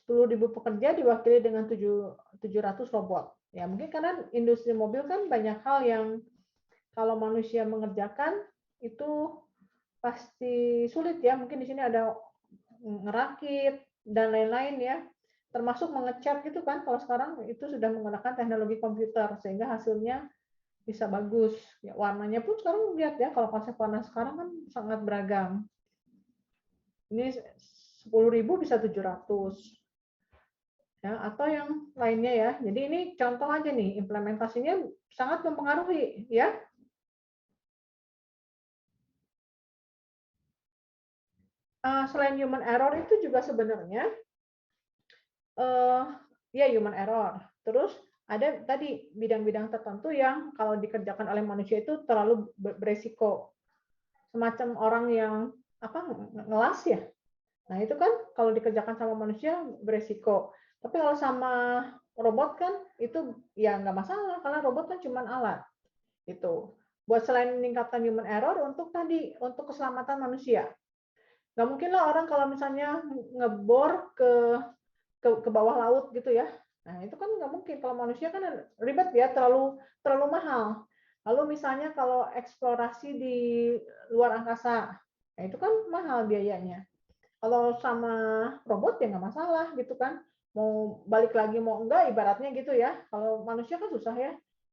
10.000 pekerja diwakili dengan 700 robot. Ya, mungkin karena industri mobil kan banyak hal yang kalau manusia mengerjakan itu pasti sulit ya. Mungkin di sini ada ngerakit dan lain-lain ya. Termasuk mengecat gitu kan. Kalau sekarang itu sudah menggunakan teknologi komputer sehingga hasilnya bisa bagus. Ya, warnanya pun sekarang lihat ya, kalau konsep warna sekarang kan sangat beragam. Ini 10.000 bisa 700. Ya, atau yang lainnya ya. Jadi ini contoh aja nih, implementasinya sangat mempengaruhi ya. Selain human error itu juga sebenarnya ya human error. Terus ada tadi bidang-bidang tertentu yang kalau dikerjakan oleh manusia itu terlalu beresiko. Semacam orang yang ngelas ya. Nah, itu kan kalau dikerjakan sama manusia beresiko. Tapi kalau sama robot kan itu ya nggak masalah karena robot kan cuma alat. Itu. Buat selain meningkatkan human error untuk keselamatan manusia. Nggak mungkin lah orang kalau misalnya ngebor ke bawah laut gitu ya. Nah, itu kan nggak mungkin. Kalau manusia kan ribet ya, terlalu mahal. Lalu misalnya kalau eksplorasi di luar angkasa, nah itu kan mahal biayanya. Kalau sama robot ya nggak masalah gitu kan. Mau balik lagi mau enggak ibaratnya gitu ya. Kalau manusia kan susah ya.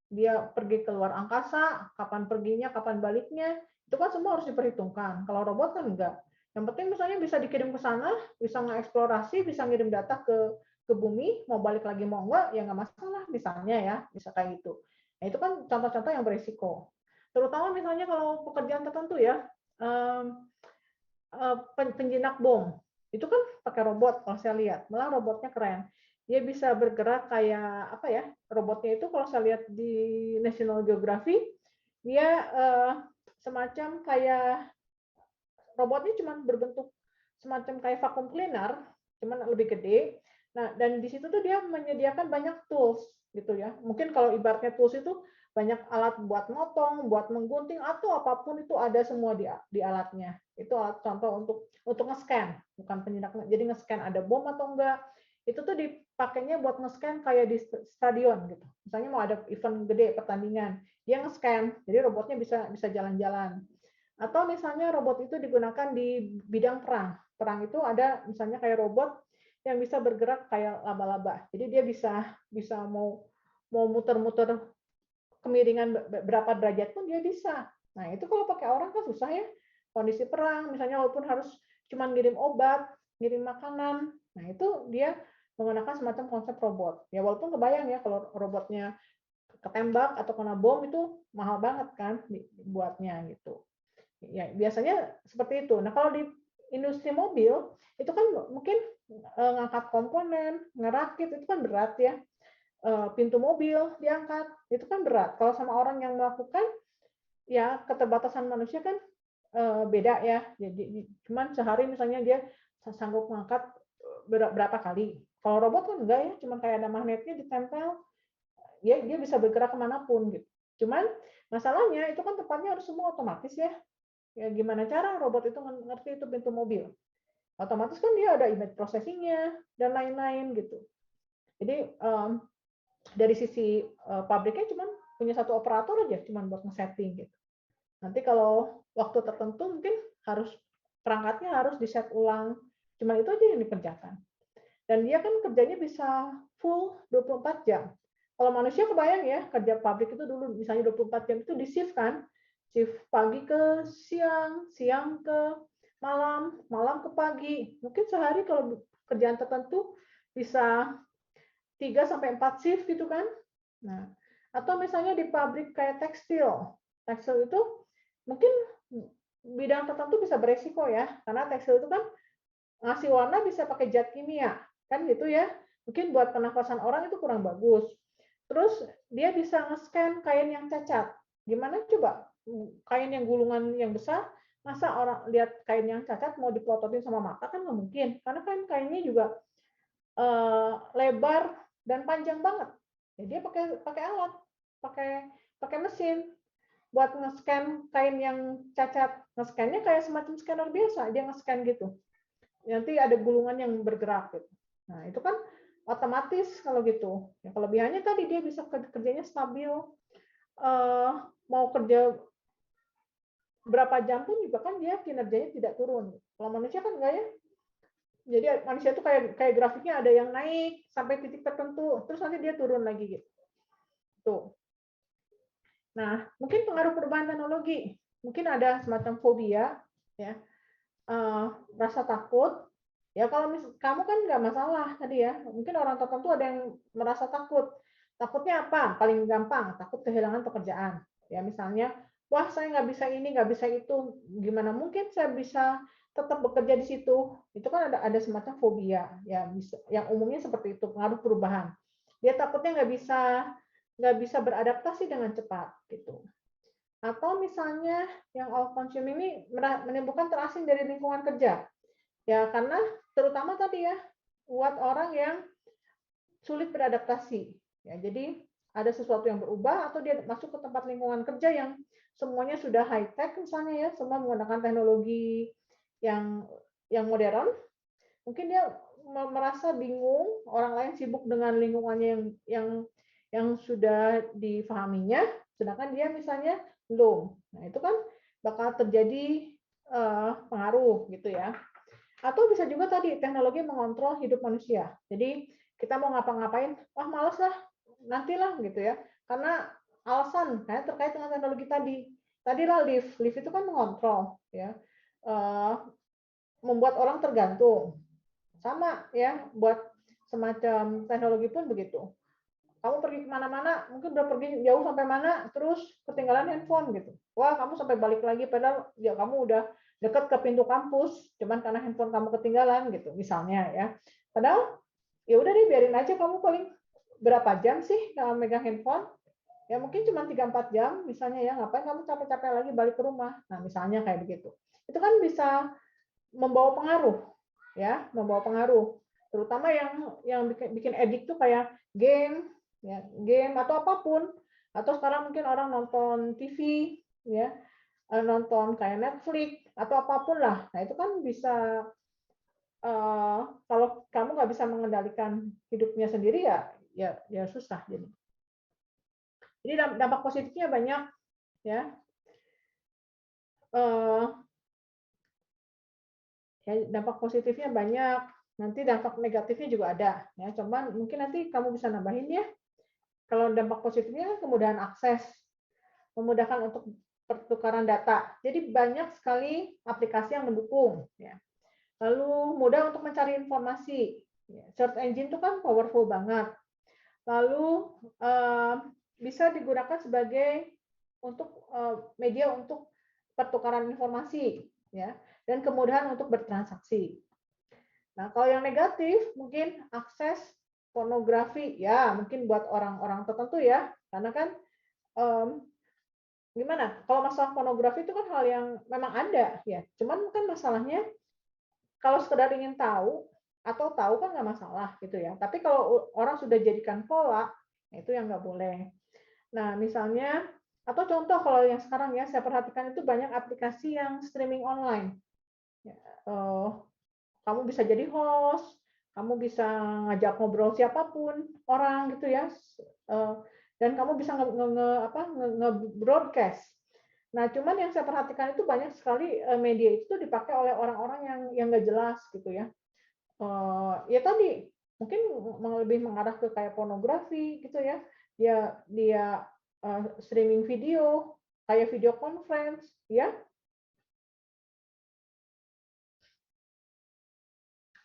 Dia pergi ke luar angkasa, kapan perginya, kapan baliknya, itu kan semua harus diperhitungkan. Kalau robot kan enggak. Yang penting misalnya bisa dikirim ke sana, bisa ngeksplorasi, bisa ngirim data ke bumi, mau balik lagi mau enggak, ya nggak masalah misalnya ya, bisa kayak gitu. Nah, itu kan contoh-contoh yang berisiko. Terutama misalnya kalau pekerjaan tertentu ya, penjinak bom, itu kan pakai robot kalau saya lihat, malah robotnya keren. Dia bisa bergerak kayak apa ya, robotnya itu kalau saya lihat di National Geographic, dia semacam kayak robotnya cuma berbentuk semacam kayak vacuum cleaner, cuman lebih gede. Nah, dan di situ tuh dia menyediakan banyak tools gitu ya. Mungkin kalau ibaratnya tools itu banyak alat buat motong, buat menggunting atau apapun itu ada semua di alatnya. Itu alat contoh untuk nge-scan, bukan penjinak. Jadi nge-scan ada bom atau enggak. Itu tuh dipakainya buat nge-scan kayak di stadion gitu. Misalnya mau ada event gede pertandingan, dia nge-scan. Jadi robotnya bisa jalan-jalan. Atau misalnya robot itu digunakan di bidang perang. Perang itu ada misalnya kayak robot yang bisa bergerak kayak laba-laba. Jadi dia bisa mau muter-muter kemiringan berapa derajat pun dia bisa. Nah, itu kalau pakai orang kan susah ya. Kondisi perang misalnya walaupun harus cuma ngirim obat, ngirim makanan. Nah, itu dia menggunakan semacam konsep robot. Ya walaupun kebayang ya kalau robotnya ketembak atau kena bom itu mahal banget kan buatnya gitu. Ya, biasanya seperti itu. Nah, kalau di industri mobil, itu kan mungkin ngangkat komponen, ngerakit, itu kan berat ya. Pintu mobil diangkat, itu kan berat. Kalau sama orang yang melakukan, ya keterbatasan manusia kan beda ya. Jadi cuman sehari misalnya dia sanggup ngangkat berapa kali. Kalau robot kan enggak ya, cuman kayak ada magnetnya ditempel, dia bisa bergerak kemanapun gitu. Cuman masalahnya itu kan tempatnya harus semua otomatis ya. Ya gimana cara robot itu ngerti itu pintu mobil? Otomatis kan dia ada image processing-nya dan lain-lain gitu. Jadi dari sisi pabriknya cuma punya satu operator aja, cuma buat nge-setting gitu. Nanti kalau waktu tertentu mungkin perangkatnya harus di-set ulang. Cuma itu aja yang dikerjakan. Dan dia kan kerjanya bisa full 24 jam. Kalau manusia kebayang ya, kerja pabrik itu dulu misalnya 24 jam itu di shift kan. Shift pagi ke siang, siang ke malam, malam ke pagi. Mungkin sehari kalau kerjaan tertentu bisa 3 sampai 4 shift gitu kan. Nah, atau misalnya di pabrik kayak tekstil. Tekstil itu mungkin bidang tertentu bisa beresiko ya, karena tekstil itu kan ngasih warna bisa pakai zat kimia, kan gitu ya. Mungkin buat pernafasan orang itu kurang bagus. Terus dia bisa nge-scan kain yang cacat. Gimana coba kain yang gulungan yang besar, masa orang lihat kain yang cacat mau diplototin sama mata kan nggak mungkin, karena kan kainnya juga lebar dan panjang banget. Ya, dia pakai pakai alat, pakai pakai mesin buat nge-scan kain yang cacat. Nge-scan-nya kayak semacam scanner biasa, dia nge-scan gitu. Nanti ada gulungan yang bergerak gitu. Nah, itu kan otomatis kalau gitu. Ya, kelebihannya tadi dia bisa kerjanya stabil. Mau kerja berapa jam pun juga kan dia kinerjanya tidak turun. Kalau manusia kan enggak ya. Jadi manusia itu kayak grafiknya ada yang naik sampai titik tertentu, terus nanti dia turun lagi gitu. Tuh. Nah, mungkin pengaruh perubahan teknologi. Mungkin ada semacam fobia, ya, rasa takut. Ya kalau kamu kan nggak masalah tadi ya. Mungkin orang tertentu ada yang merasa takut. Takutnya apa? Paling gampang, takut kehilangan pekerjaan. Ya misalnya, wah saya nggak bisa ini, nggak bisa itu. Gimana mungkin saya bisa tetap bekerja di situ? Itu kan ada semacam fobia. Ya, yang umumnya seperti itu, pengaruh perubahan. Dia takutnya nggak bisa beradaptasi dengan cepat gitu. Atau misalnya yang out consuming ini menimbulkan terasing dari lingkungan kerja. Ya karena terutama tadi ya buat orang yang sulit beradaptasi. Ya, jadi ada sesuatu yang berubah atau dia masuk ke tempat lingkungan kerja yang semuanya sudah high tech misalnya ya, semua menggunakan teknologi yang modern. Mungkin dia merasa bingung, orang lain sibuk dengan lingkungannya yang sudah difahaminya, sedangkan dia misalnya belum. Nah, itu kan bakal terjadi pengaruh gitu ya. Atau bisa juga tadi teknologi mengontrol hidup manusia. Jadi kita mau ngapa-ngapain, wah males lah, nantilah gitu ya. Karena alasan kayak terkait dengan teknologi tadi. Tadi lah lift itu kan mengontrol ya. Membuat orang tergantung. Sama ya, buat semacam teknologi pun begitu. Kamu pergi kemana-mana, mungkin udah pergi jauh sampai mana, terus ketinggalan handphone gitu. Wah, kamu sampai balik lagi, padahal ya kamu udah dekat ke pintu kampus, cuman karena handphone kamu ketinggalan gitu, misalnya ya. Padahal ya udah deh, biarin aja kamu paling berapa jam sih megang handphone? Ya mungkin cuma 3-4 jam misalnya ya, ngapain kamu capek-capek lagi balik ke rumah. Nah, misalnya kayak begitu. Itu kan bisa membawa pengaruh ya, membawa pengaruh. Terutama yang bikin edik tuh kayak game, ya, game atau apapun. Atau sekarang mungkin orang nonton TV, ya, nonton kayak Netflix atau apapun lah. Nah itu kan bisa kalau kamu nggak bisa mengendalikan hidupnya sendiri ya susah jadi. Jadi dampak positifnya banyak ya. Ya dampak positifnya banyak. Nanti dampak negatifnya juga ada. Ya, cuman mungkin nanti kamu bisa nambahin ya. Kalau dampak positifnya kan kemudahan akses, memudahkan untuk pertukaran data. Jadi banyak sekali aplikasi yang mendukung. Ya. Lalu mudah untuk mencari informasi. Ya, search engine itu kan powerful banget. Lalu bisa digunakan sebagai media untuk pertukaran informasi, ya, dan kemudahan untuk bertransaksi. Nah, kalau yang negatif mungkin akses pornografi, ya mungkin buat orang-orang tertentu ya, karena kan gimana? Kalau masalah pornografi itu kan hal yang memang ada, ya. Cuman kan masalahnya kalau sekedar ingin tahu atau tahu kan nggak masalah gitu ya. Tapi kalau orang sudah jadikan pola, itu yang nggak boleh. Nah, misalnya atau contoh kalau yang sekarang ya saya perhatikan itu banyak aplikasi yang streaming online. Kamu bisa jadi host, kamu bisa ngajak ngobrol siapapun orang gitu ya, dan kamu bisa nge-broadcast. Nah, cuman yang saya perhatikan itu banyak sekali media itu dipakai oleh orang-orang yang nggak jelas gitu ya. Ya tadi mungkin lebih mengarah ke kayak pornografi gitu ya. dia streaming video kayak video conference, ya.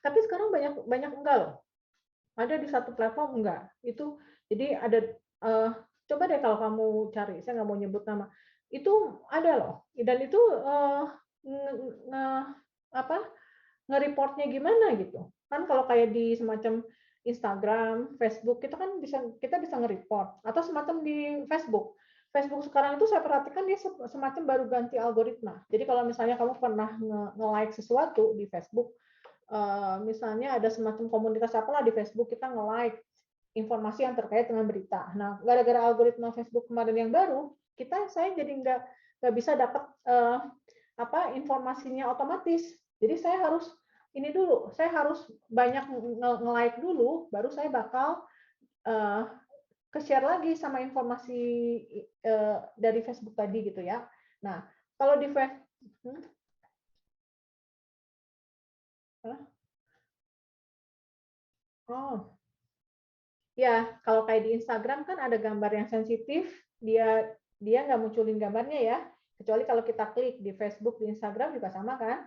Tapi sekarang banyak enggak loh. Ada di satu platform enggak. Itu jadi ada coba deh kalau kamu cari, saya nggak mau nyebut nama. Itu ada loh. Dan itu apa? Nge-reportnya gimana gitu. Kan kalau kayak di semacam Instagram, Facebook, kita bisa nge-report atau semacam di Facebook. Facebook sekarang itu saya perhatikan dia semacam baru ganti algoritma. Jadi kalau misalnya kamu pernah nge-like sesuatu di Facebook, misalnya ada semacam komunitas apalah di Facebook, kita nge-like informasi yang terkait dengan berita. Nah, gara-gara algoritma Facebook kemarin yang baru, saya jadi nggak bisa dapat informasinya otomatis. Jadi saya harus banyak nge-like dulu, baru saya bakal ke-share lagi sama informasi dari Facebook tadi gitu ya. Nah, kalau di Facebook, oh ya, kalau kayak di Instagram kan ada gambar yang sensitif, dia nggak munculin gambarnya ya, kecuali kalau kita klik. Di Facebook, di Instagram juga sama kan.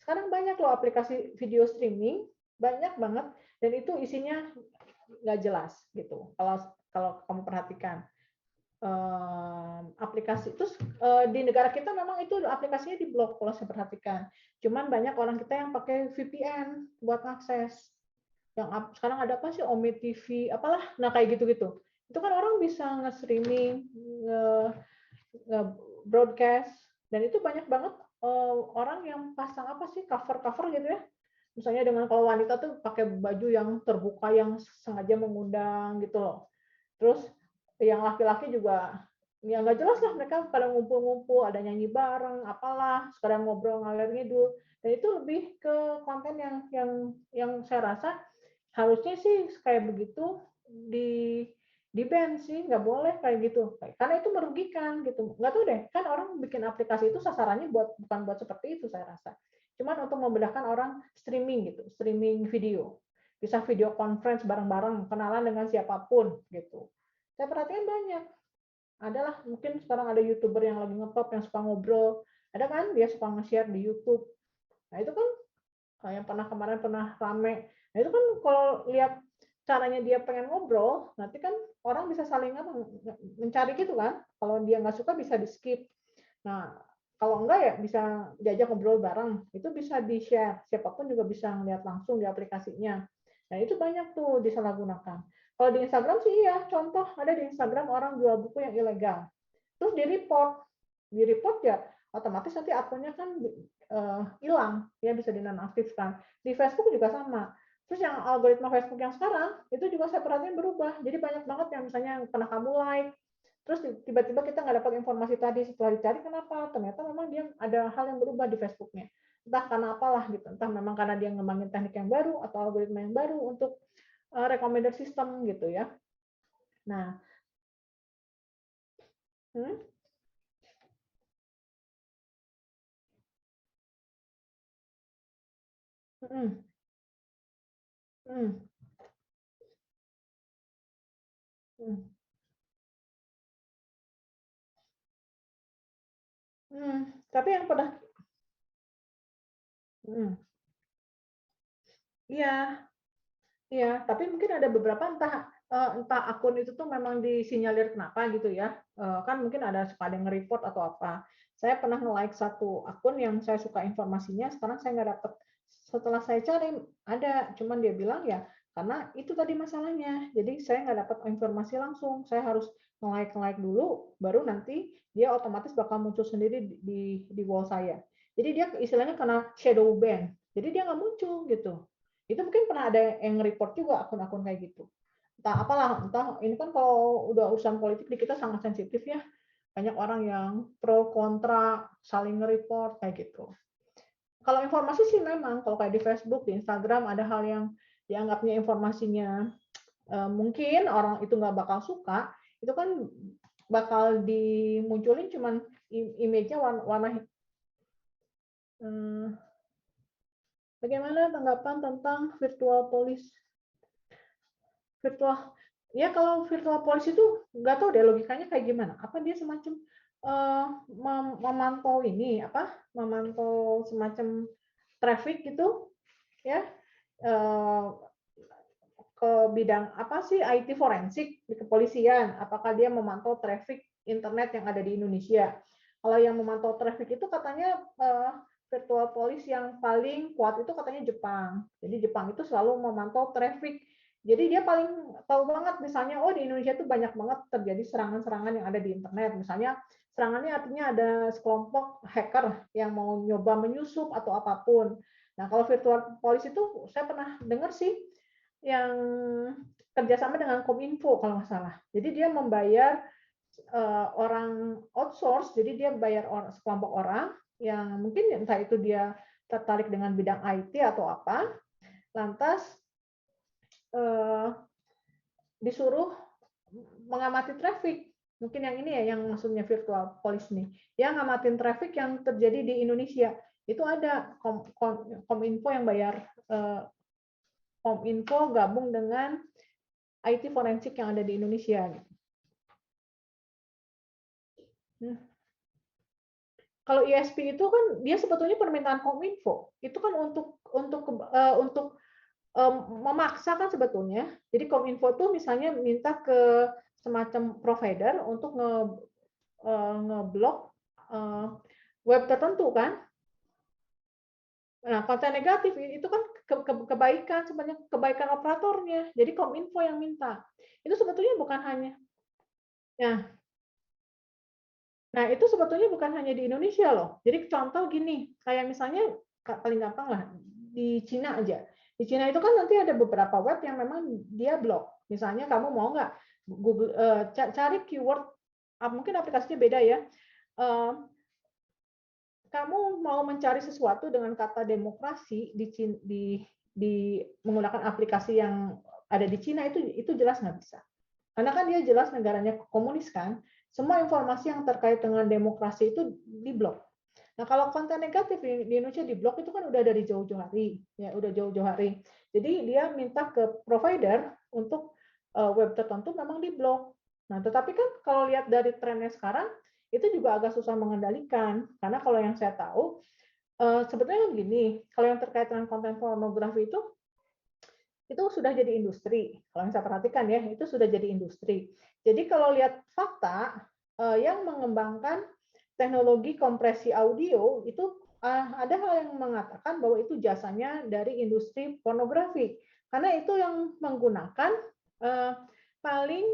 Sekarang banyak loh aplikasi video streaming, banyak banget, dan itu isinya nggak jelas gitu. Kalau kamu perhatikan aplikasi, terus di negara kita memang itu aplikasinya diblok kalau saya perhatikan. Cuman banyak orang kita yang pakai VPN buat akses. Yang sekarang ada apa sih, Omi TV, apalah, nah kayak gitu-gitu. Itu kan orang bisa nge-streaming, nge-broadcast, dan itu banyak banget orang yang pasang apa sih, cover-cover gitu ya. Misalnya dengan kalau wanita tuh pakai baju yang terbuka yang sengaja mengundang gitu loh. Terus yang laki-laki juga ya nggak jelas lah, mereka pada ngumpul-ngumpul, ada nyanyi bareng, apalah, sekarang ngobrol ngalir ngidul. Dan itu lebih ke konten yang saya rasa harusnya sih kayak begitu di ban sih, nggak boleh kayak gitu, karena itu merugikan gitu. Nggak tahu deh, kan orang bikin aplikasi itu sasarannya bukan buat seperti itu saya rasa, cuman untuk memudahkan orang streaming gitu, streaming video, bisa video conference bareng-bareng, kenalan dengan siapapun gitu. Saya perhatikan banyak, adalah mungkin sekarang ada YouTuber yang lagi ngetop yang suka ngobrol, ada kan dia suka nge-share di YouTube. Nah itu kan yang kemarin pernah rame. Nah itu kan kalau lihat caranya dia pengen ngobrol, nanti kan orang bisa saling mencari gitu kan. Kalau dia nggak suka bisa di skip. Nah kalau enggak ya bisa diajak ngobrol bareng. Itu bisa di share. Siapapun juga bisa ngeliat langsung di aplikasinya. Nah itu banyak tuh disalahgunakan. Kalau di Instagram sih iya, contoh ada di Instagram orang jual buku yang ilegal. Terus di report ya otomatis nanti akunnya kan hilang, ya bisa dinonaktifkan. Di Facebook juga sama. Terus yang algoritma Facebook yang sekarang itu juga saya perhatiin berubah. Jadi banyak banget yang misalnya yang pernah kamu like, terus tiba-tiba kita nggak dapat informasi tadi, setelah dicari kenapa? Ternyata memang dia ada hal yang berubah di Facebooknya. Entah karena apalah gitu, entah memang karena dia ngembangin teknik yang baru atau algoritma yang baru untuk recommender system gitu ya. Nah, hmm? Hmm. Hmm. Hmm. Hmm. Tapi yang pernah, iya, iya, tapi mungkin ada beberapa entah akun itu tuh memang disinyalir kenapa gitu ya. Kan mungkin ada suka ada nge-report atau apa. Saya pernah nge-like satu akun yang saya suka informasinya, sekarang saya nggak dapet. Setelah saya cari ada, cuman dia bilang ya karena itu tadi masalahnya. Jadi saya nggak dapat informasi langsung. Saya harus nge-like dulu, baru nanti dia otomatis bakal muncul sendiri di wall saya. Jadi dia istilahnya kena shadow ban. Jadi dia nggak muncul gitu. Itu mungkin pernah ada yang report juga akun-akun kayak gitu. Entah apalah, entah ini kan kalau udah urusan politik di kita sangat sensitif ya. Banyak orang yang pro kontra saling nge-report kayak gitu. Kalau informasi sih memang kalau kayak di Facebook, di Instagram ada hal yang dianggapnya informasinya mungkin orang itu nggak bakal suka, itu kan bakal dimunculin cuman image-nya warna bagaimana tanggapan tentang virtual police? Virtual Ya kalau virtual police itu nggak tahu deh logikanya kayak gimana. Apa dia semacam memantau ini apa? Memantau semacam traffic gitu ya ke bidang apa sih IT forensik di kepolisian. Apakah dia memantau traffic internet yang ada di Indonesia? Kalau yang memantau traffic itu katanya virtual police yang paling kuat itu katanya Jepang. Jadi Jepang itu selalu memantau traffic. Jadi dia paling tahu banget misalnya, oh di Indonesia itu banyak banget terjadi serangan-serangan yang ada di internet. Misalnya serangannya artinya ada sekelompok hacker yang mau nyoba menyusup atau apapun. Nah kalau virtual police itu saya pernah dengar sih yang kerjasama dengan Kominfo kalau nggak salah. Jadi dia membayar orang outsource, jadi dia bayar sekelompok orang yang mungkin entah itu dia tertarik dengan bidang IT atau apa, lantas disuruh mengamati traffic. Mungkin yang ini ya yang maksudnya virtual police nih. Yang ngamatin traffic yang terjadi di Indonesia. Itu ada Kominfo yang bayar Kominfo gabung dengan IT forensik yang ada di Indonesia. Kalau ISP itu kan dia sebetulnya permintaan Kominfo. Itu kan untuk memaksa kan sebetulnya. Jadi Kominfo tuh misalnya minta ke semacam provider untuk ngeblok web tertentu kan. Nah, konten negatif itu kan kebaikan sebenarnya kebaikan operatornya. Jadi Kominfo yang minta. Itu sebetulnya bukan hanya. Nah, itu sebetulnya bukan hanya di Indonesia loh. Jadi contoh gini, kayak misalnya paling gampang lah di Cina aja. Di Cina itu kan nanti ada beberapa web yang memang dia blok. Misalnya kamu mau nggak Google cari keyword, mungkin aplikasinya beda ya. Kamu mau mencari sesuatu dengan kata demokrasi di menggunakan aplikasi yang ada di Cina itu jelas nggak bisa. Karena kan dia jelas negaranya komunis kan, semua informasi yang terkait dengan demokrasi itu diblok. Nah, kalau konten negatif di Indonesia diblok itu kan udah dari jauh-jauh hari, ya udah jauh-jauh hari. Jadi dia minta ke provider untuk web tertentu memang diblok. Nah, tetapi kan kalau lihat dari trennya sekarang itu juga agak susah mengendalikan karena kalau yang saya tahu sebetulnya begini, kalau yang terkait dengan konten pornografi itu sudah jadi industri. Kalau yang saya perhatikan ya, itu sudah jadi industri. Jadi kalau lihat fakta, yang mengembangkan teknologi kompresi audio itu ada hal yang mengatakan bahwa itu jasanya dari industri pornografi. Karena itu yang menggunakan paling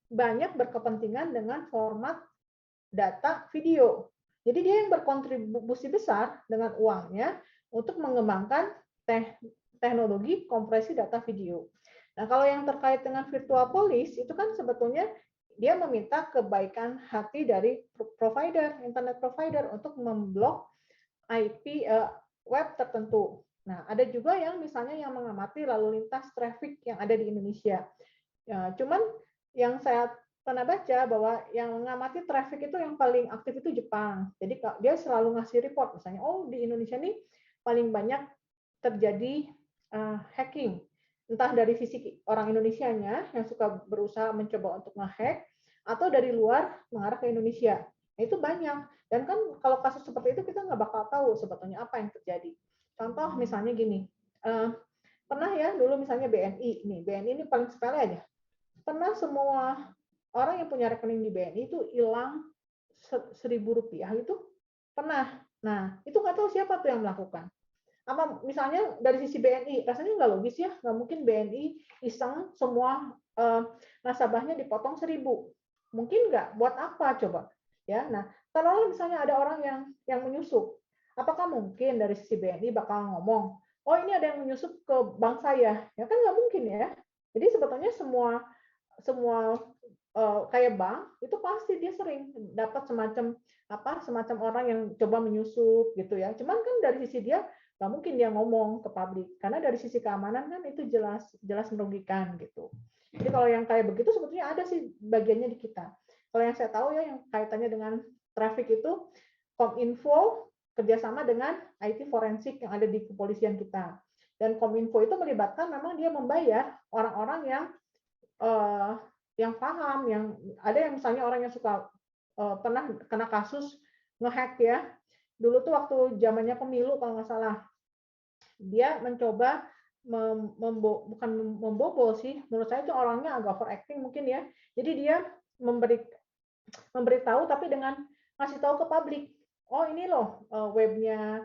banyak berkepentingan dengan format data video. Jadi dia yang berkontribusi besar dengan uangnya untuk mengembangkan teknologi kompresi data video. Nah, kalau yang terkait dengan virtual police itu kan sebetulnya dia meminta kebaikan hati dari provider, internet provider untuk memblok IP web tertentu. Nah, ada juga yang misalnya yang mengamati lalu lintas traffic yang ada di Indonesia. Ya, cuman yang saya pernah baca bahwa yang mengamati traffic itu yang paling aktif itu Jepang. Jadi dia selalu ngasih report misalnya, oh di Indonesia nih paling banyak terjadi hacking. Entah dari sisi orang Indonesianya yang suka berusaha mencoba untuk ngehack atau dari luar mengarah ke Indonesia. Nah, itu banyak. Dan kan kalau kasus seperti itu kita nggak bakal tahu sebetulnya apa yang terjadi. Contoh misalnya gini, pernah ya dulu misalnya BNI nih, BNI ini paling sepele aja. Pernah semua orang yang punya rekening di BNI itu hilang Rp1.000 itu pernah. Nah, itu nggak tahu siapa tuh yang melakukan. Apa misalnya dari sisi BNI, rasanya nggak logis ya, nggak mungkin BNI iseng semua nasabahnya dipotong 1.000. Mungkin nggak, buat apa coba? Ya, nah kalau misalnya ada orang yang menyusup, apakah mungkin dari sisi BNI bakal ngomong, oh ini ada yang menyusup ke bank saya? Ya kan nggak mungkin ya. Jadi sebetulnya semua semua kayak bank itu pasti dia sering dapat semacam orang yang coba menyusup gitu ya. Cuman kan dari sisi dia nggak mungkin dia ngomong ke publik karena dari sisi keamanan kan itu jelas merugikan gitu. Jadi kalau yang kayak begitu sebetulnya ada sih bagiannya di kita. Kalau yang saya tahu ya yang kaitannya dengan traffic itu Kominfo kerjasama dengan IT forensik yang ada di kepolisian kita. Dan Kominfo itu melibatkan memang dia membayar orang-orang yang yang paham, yang ada yang misalnya orang yang suka pernah kena kasus ngehack ya. Dulu tuh waktu zamannya pemilu kalau nggak salah, dia mencoba bukan membobol sih, menurut saya itu orangnya agak overacting mungkin ya. Jadi dia memberitahu tapi dengan ngasih tahu ke publik, oh ini loh webnya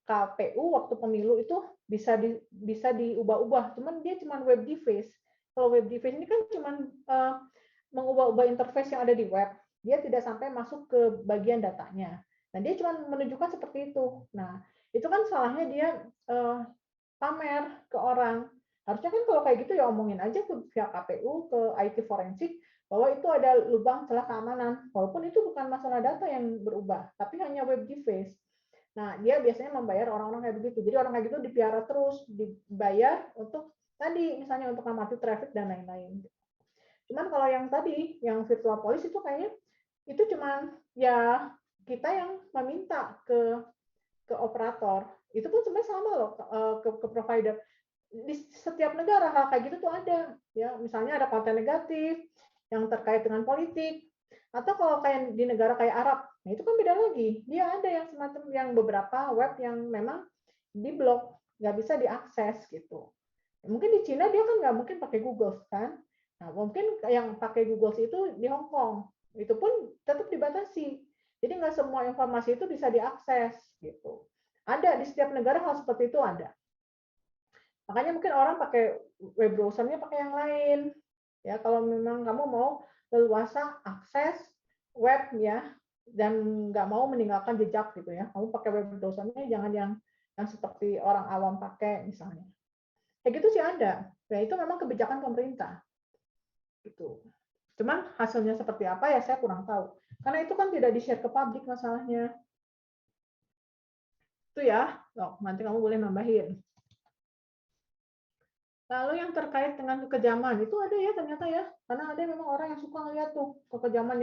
KPU waktu pemilu itu bisa diubah-ubah, cuman dia cuman web device. Kalau web device ini kan cuman mengubah-ubah interface yang ada di web, dia tidak sampai masuk ke bagian datanya. Nah, dia cuma menunjukkan seperti itu. Nah, itu kan salahnya dia pamer ke orang. Harusnya kan kalau kayak gitu ya omongin aja ke pihak KPU, ke IT forensik, bahwa itu ada lubang celah keamanan. Walaupun itu bukan masalah data yang berubah, tapi hanya web device. Nah, dia biasanya membayar orang-orang kayak begitu. Jadi orang kayak gitu dipiara terus, dibayar untuk tadi, misalnya untuk mengamati traffic dan lain-lain. Cuman kalau yang tadi, yang virtual police itu kayaknya itu cuman ya kita yang meminta ke operator. Itu pun sebenarnya sama loh ke provider. Di setiap negara hal kayak gitu tuh ada. Ya, misalnya ada konten negatif yang terkait dengan politik, atau kalau kayak di negara kayak Arab, nah itu kan beda lagi. Dia ada yang semacam yang beberapa web yang memang diblok, nggak bisa diakses gitu. Mungkin di Cina dia kan nggak mungkin pakai Google kan. Nah, mungkin yang pakai Google itu di Hong Kong. Itu pun tetap dibatasi. Jadi nggak semua informasi itu bisa diakses gitu. Ada di setiap negara hal seperti itu ada. Makanya mungkin orang pakai web browsernya pakai yang lain. Ya, kalau memang kamu mau leluasa akses web ya dan nggak mau meninggalkan jejak gitu ya. Kamu pakai web browsernya jangan yang seperti orang awam pakai misalnya. Kayak gitu sih ada. Ya itu memang kebijakan pemerintah. Gitu. Cuman hasilnya seperti apa ya saya kurang tahu. Karena itu kan tidak di-share ke publik masalahnya. Itu ya. Loh, nanti kamu boleh nambahin. Lalu yang terkait dengan kekejaman itu ada ya ternyata ya, karena ada memang orang yang suka ngeliat tuh kekejaman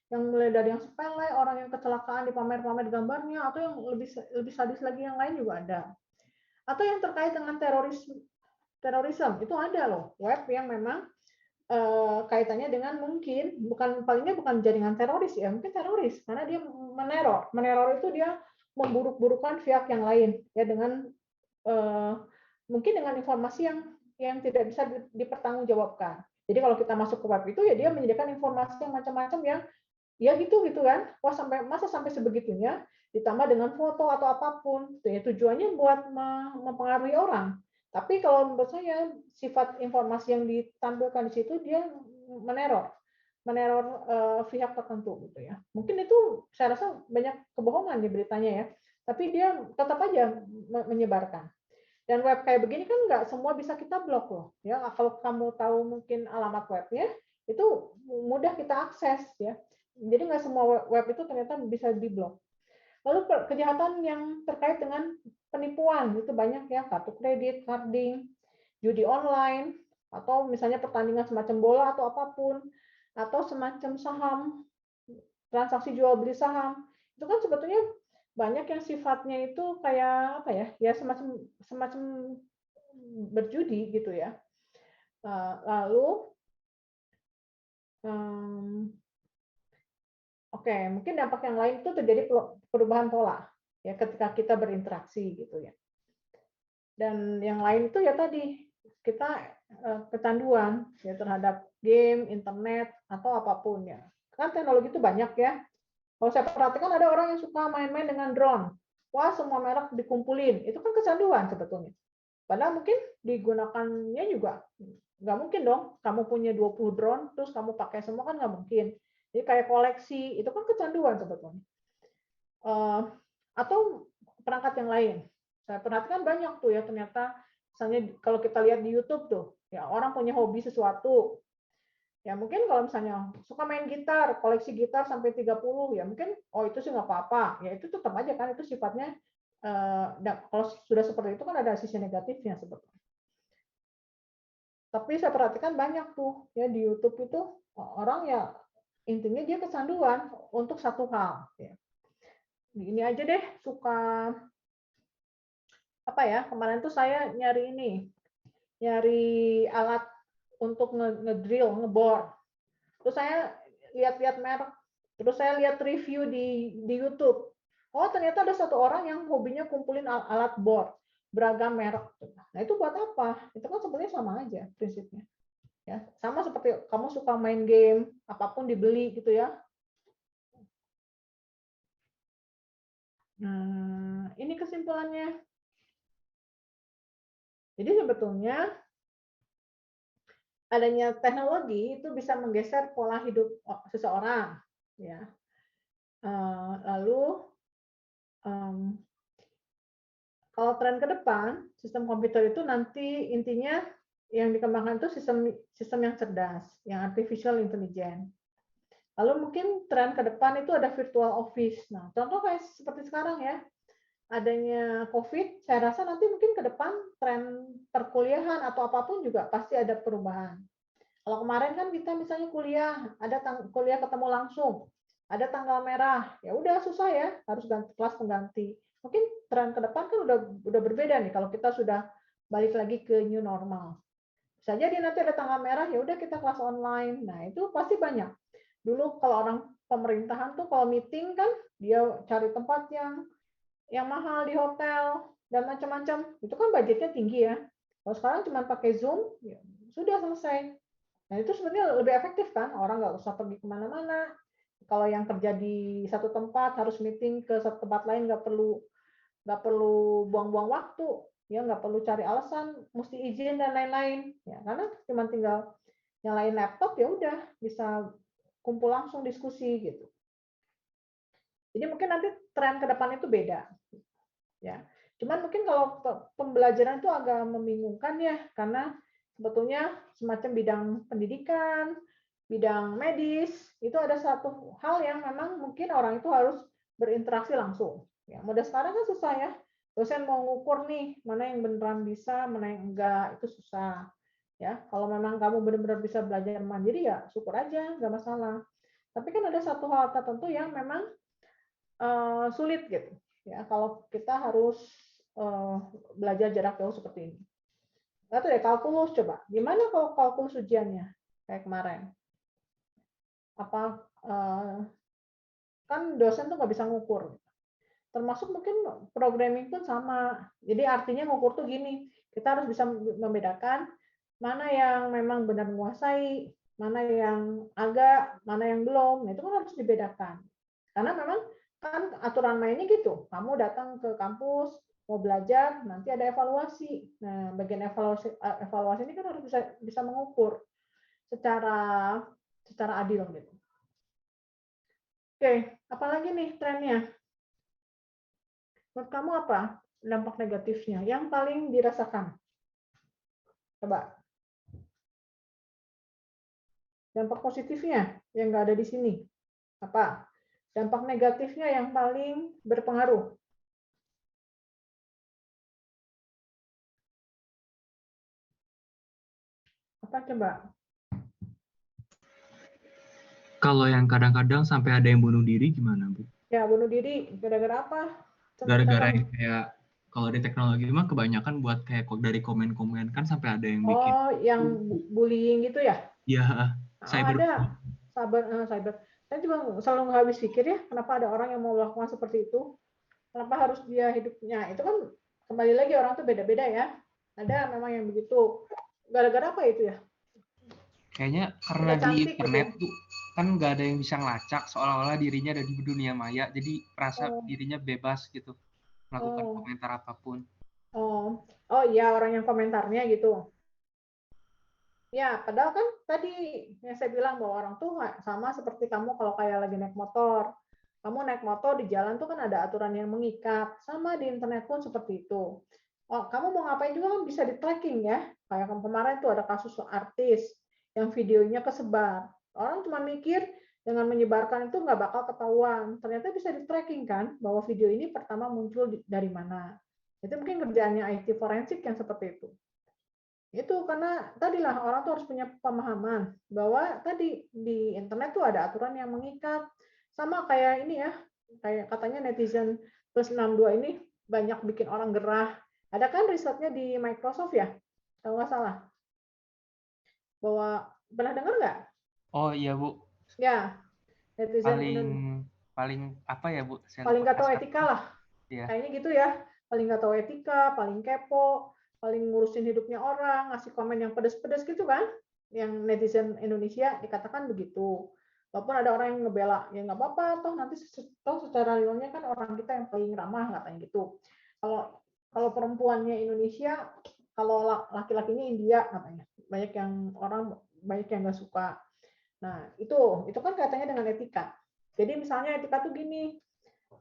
yang mulai dari yang sepele, orang yang kecelakaan dipamer-pamer gambarnya, atau yang lebih sadis lagi yang lain juga ada. Atau yang terkait dengan terorisme itu ada loh web yang memang kaitannya dengan mungkin palingnya bukan jaringan teroris ya, mungkin teroris karena dia meneror itu dia memburuk-burukan pihak yang lain ya dengan mungkin dengan informasi yang tidak bisa dipertanggungjawabkan. Jadi kalau kita masuk ke web itu ya dia menyediakan informasi yang macam-macam yang ya gitu kan. Wah sampai sebegitunya ditambah dengan foto atau apapun. Ya, tujuannya buat mempengaruhi orang. Tapi kalau menurut saya sifat informasi yang ditampilkan di situ dia meneror pihak tertentu gitu ya. Mungkin itu saya rasa banyak kebohongan di beritanya ya. Tapi dia tetap aja menyebarkan. Dan web kayak begini kan nggak semua bisa kita blok loh. Ya, kalau kamu tahu mungkin alamat webnya, itu mudah kita akses ya. Jadi nggak semua web itu ternyata bisa diblok. Lalu kejahatan yang terkait dengan penipuan itu banyak ya, kartu kredit, carding, judi online, atau misalnya pertandingan semacam bola atau apapun, atau semacam saham, transaksi jual beli saham. Itu kan sebetulnya banyak yang sifatnya itu kayak apa ya? Ya semacam semacam berjudi gitu ya. Lalu oke, mungkin dampak yang lain itu terjadi perubahan pola ya ketika kita berinteraksi gitu ya. Dan yang lain itu ya tadi kita kecanduan ya terhadap game, internet atau apapun ya. Kan teknologi itu banyak ya. Kalau saya perhatikan ada orang yang suka main-main dengan drone. Wah, semua merek dikumpulin. Itu kan kecanduan sebetulnya. Padahal mungkin digunakannya juga nggak mungkin dong. Kamu punya 20 drone, terus kamu pakai semua kan nggak mungkin. Jadi kayak koleksi, itu kan kecanduan sebetulnya. Atau perangkat yang lain. Saya perhatikan banyak tuh ya ternyata. Misalnya kalau kita lihat di YouTube tuh, ya orang punya hobi sesuatu. Ya mungkin kalau misalnya suka main gitar, koleksi gitar sampai 30, ya mungkin oh itu sih nggak apa-apa. Ya itu tetap aja kan itu sifatnya kalau sudah seperti itu kan ada sisi negatifnya sebetulnya. Tapi saya perhatikan banyak tuh ya di YouTube itu orang ya intinya dia kecanduan untuk satu hal. Ya. Ini aja deh suka apa ya kemarin tuh saya nyari alat untuk ngedrill, ngebor. terus saya lihat-lihat merek, terus saya lihat review di YouTube. Oh, ternyata ada satu orang yang hobinya kumpulin alat board beragam merek. Nah, itu buat apa? Itu kan sebenarnya sama aja prinsipnya. Ya, sama seperti kamu suka main game, apapun dibeli gitu ya. Nah, ini kesimpulannya. Jadi sebetulnya adanya teknologi itu bisa menggeser pola hidup seseorang, ya. Lalu kalau tren ke depan, sistem komputer itu nanti intinya yang dikembangkan itu sistem yang cerdas, yang artificial intelligence. Lalu mungkin tren ke depan itu ada virtual office. Nah, contoh kayak seperti sekarang ya, adanya COVID, saya rasa nanti mungkin ke depan tren perkuliahan atau apapun juga pasti ada perubahan. Kalau kemarin kan kita misalnya kuliah, ada kuliah ketemu langsung, ada tanggal merah, ya udah susah ya, harus ganti kelas pengganti. Mungkin tren ke depan kan udah berbeda nih kalau kita sudah balik lagi ke new normal. Bisa jadi nanti ada tanggal merah, ya udah kita kelas online. Nah, itu pasti banyak. Dulu kalau orang pemerintahan tuh kalau meeting kan dia cari tempat yang mahal di hotel dan macam-macam. Itu kan budgetnya tinggi ya. Kalau sekarang cuma pakai Zoom, ya sudah selesai. Nah, itu sebenarnya lebih efektif kan, orang nggak usah pergi kemana-mana. Kalau yang kerja di satu tempat harus meeting ke satu tempat lain nggak perlu buang-buang waktu, ya nggak perlu cari alasan, mesti izin dan lain-lain. Ya, karena cuma tinggal nyalain laptop ya udah bisa kumpul langsung diskusi gitu. Jadi mungkin nanti tren ke depan itu beda, ya. Cuman mungkin kalau pembelajaran itu agak membingungkan ya, karena sebetulnya semacam bidang pendidikan, bidang medis, itu ada satu hal yang memang mungkin orang itu harus berinteraksi langsung. Ya, model sekarang kan susah ya. Dosen mau ngukur nih, mana yang beneran bisa, mana yang enggak, itu susah. Ya, kalau memang kamu benar-benar bisa belajar mandiri ya syukur aja, nggak masalah. Tapi kan ada satu hal tertentu yang memang sulit gitu. Ya, kalau kita harus belajar jarak jauh seperti ini. Atau ya kalkulus coba. Gimana kalau kalkulus ujiannya kayak kemarin? Apa kan dosen tuh nggak bisa ngukur. Termasuk mungkin programming pun sama. Jadi artinya ngukur tuh gini, kita harus bisa membedakan mana yang memang benar menguasai, mana yang agak, mana yang belum. Nah, itu kan harus dibedakan. Karena memang kan aturan mainnya gitu. Kamu datang ke kampus, mau belajar, nanti ada evaluasi. Nah, bagian evaluasi ini kan harus bisa mengukur secara adil gitu. Oke, apalagi nih trennya? Menurut kamu apa dampak negatifnya yang paling dirasakan? Coba. Dampak positifnya yang nggak ada di sini. Apa? Dampak negatifnya yang paling berpengaruh. Apa coba? Kalau yang kadang-kadang sampai ada yang bunuh diri gimana, Bu? Ya, bunuh diri gara-gara apa? Gara-gara yang kayak kalau di teknologi mah kebanyakan buat kayak dari komen-komen kan sampai ada yang bikin. Oh, yang bullying gitu ya? Ya, Oh, cyber. ada. Cyber. Saya juga selalu nggak habis pikir ya, kenapa ada orang yang mau melakukan seperti itu? Kenapa harus dia hidupnya? Itu kan kembali lagi orang tuh beda-beda ya. Ada memang yang begitu. Gara-gara apa itu ya? Kayaknya karena Udah di cantik internet gitu. tuh kan nggak ada yang bisa ngelacak seolah-olah dirinya ada di dunia maya, jadi merasa Oh, dirinya bebas gitu melakukan oh, komentar apapun. oh iya orang yang komentarnya gitu. Ya, padahal kan tadi yang saya bilang bahwa orang tuh sama seperti kamu kalau kayak lagi naik motor. Kamu naik motor di jalan tuh kan ada aturan yang mengikat. Sama di internet pun seperti itu. Oh, kamu mau ngapain juga kan bisa di tracking ya. Kayak kemarin tuh ada kasus artis yang videonya kesebar. Orang cuma mikir dengan menyebarkan itu nggak bakal ketahuan. Ternyata bisa di tracking kan bahwa video ini pertama muncul dari mana. Itu mungkin kerjaannya IT forensik yang seperti itu. Itu karena tadilah orang tuh harus punya pemahaman bahwa tadi di internet tuh ada aturan yang mengikat. Sama kayak ini ya, kayak katanya netizen plus 62 ini banyak bikin orang gerah. Ada kan risetnya di Microsoft ya, kalau nggak salah. Bahwa pernah dengar nggak? Oh iya Bu, Ya, netizen paling paling apa ya Bu? Saya paling lupa nggak tahu kasar. etika lah. Iya. Kayaknya gitu ya. Paling nggak tahu etika, paling kepo, paling ngurusin hidupnya orang, ngasih komen yang pedes-pedes gitu kan. Yang netizen Indonesia dikatakan begitu. Walaupun ada orang yang ngebela, ya nggak apa-apa, toh secara realnya kan orang kita yang paling ramah, katanya gitu. Kalau kalau perempuannya Indonesia, kalau laki-lakinya India, katanya. Banyak yang nggak suka. Nah, itu kan katanya dengan etika. Jadi misalnya etika tuh gini,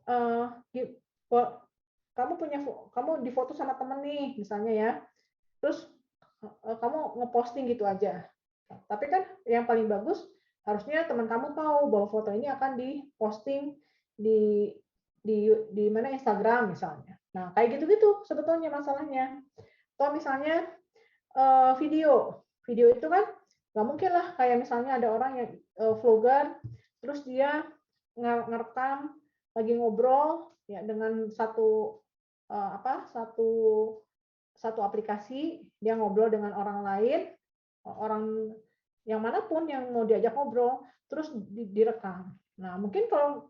eh, kamu difoto sama temen nih misalnya ya, terus kamu ngeposting gitu aja. Tapi kan yang paling bagus harusnya teman kamu tahu bahwa foto ini akan diposting di di mana Instagram misalnya. Nah kayak gitu-gitu sebetulnya masalahnya. Atau misalnya video itu kan nggak mungkin lah kayak misalnya ada orang yang vlogger terus dia ngerekam lagi ngobrol ya dengan satu satu aplikasi, dia ngobrol dengan orang lain, orang yang manapun yang mau diajak ngobrol, terus direkam. Nah, mungkin kalau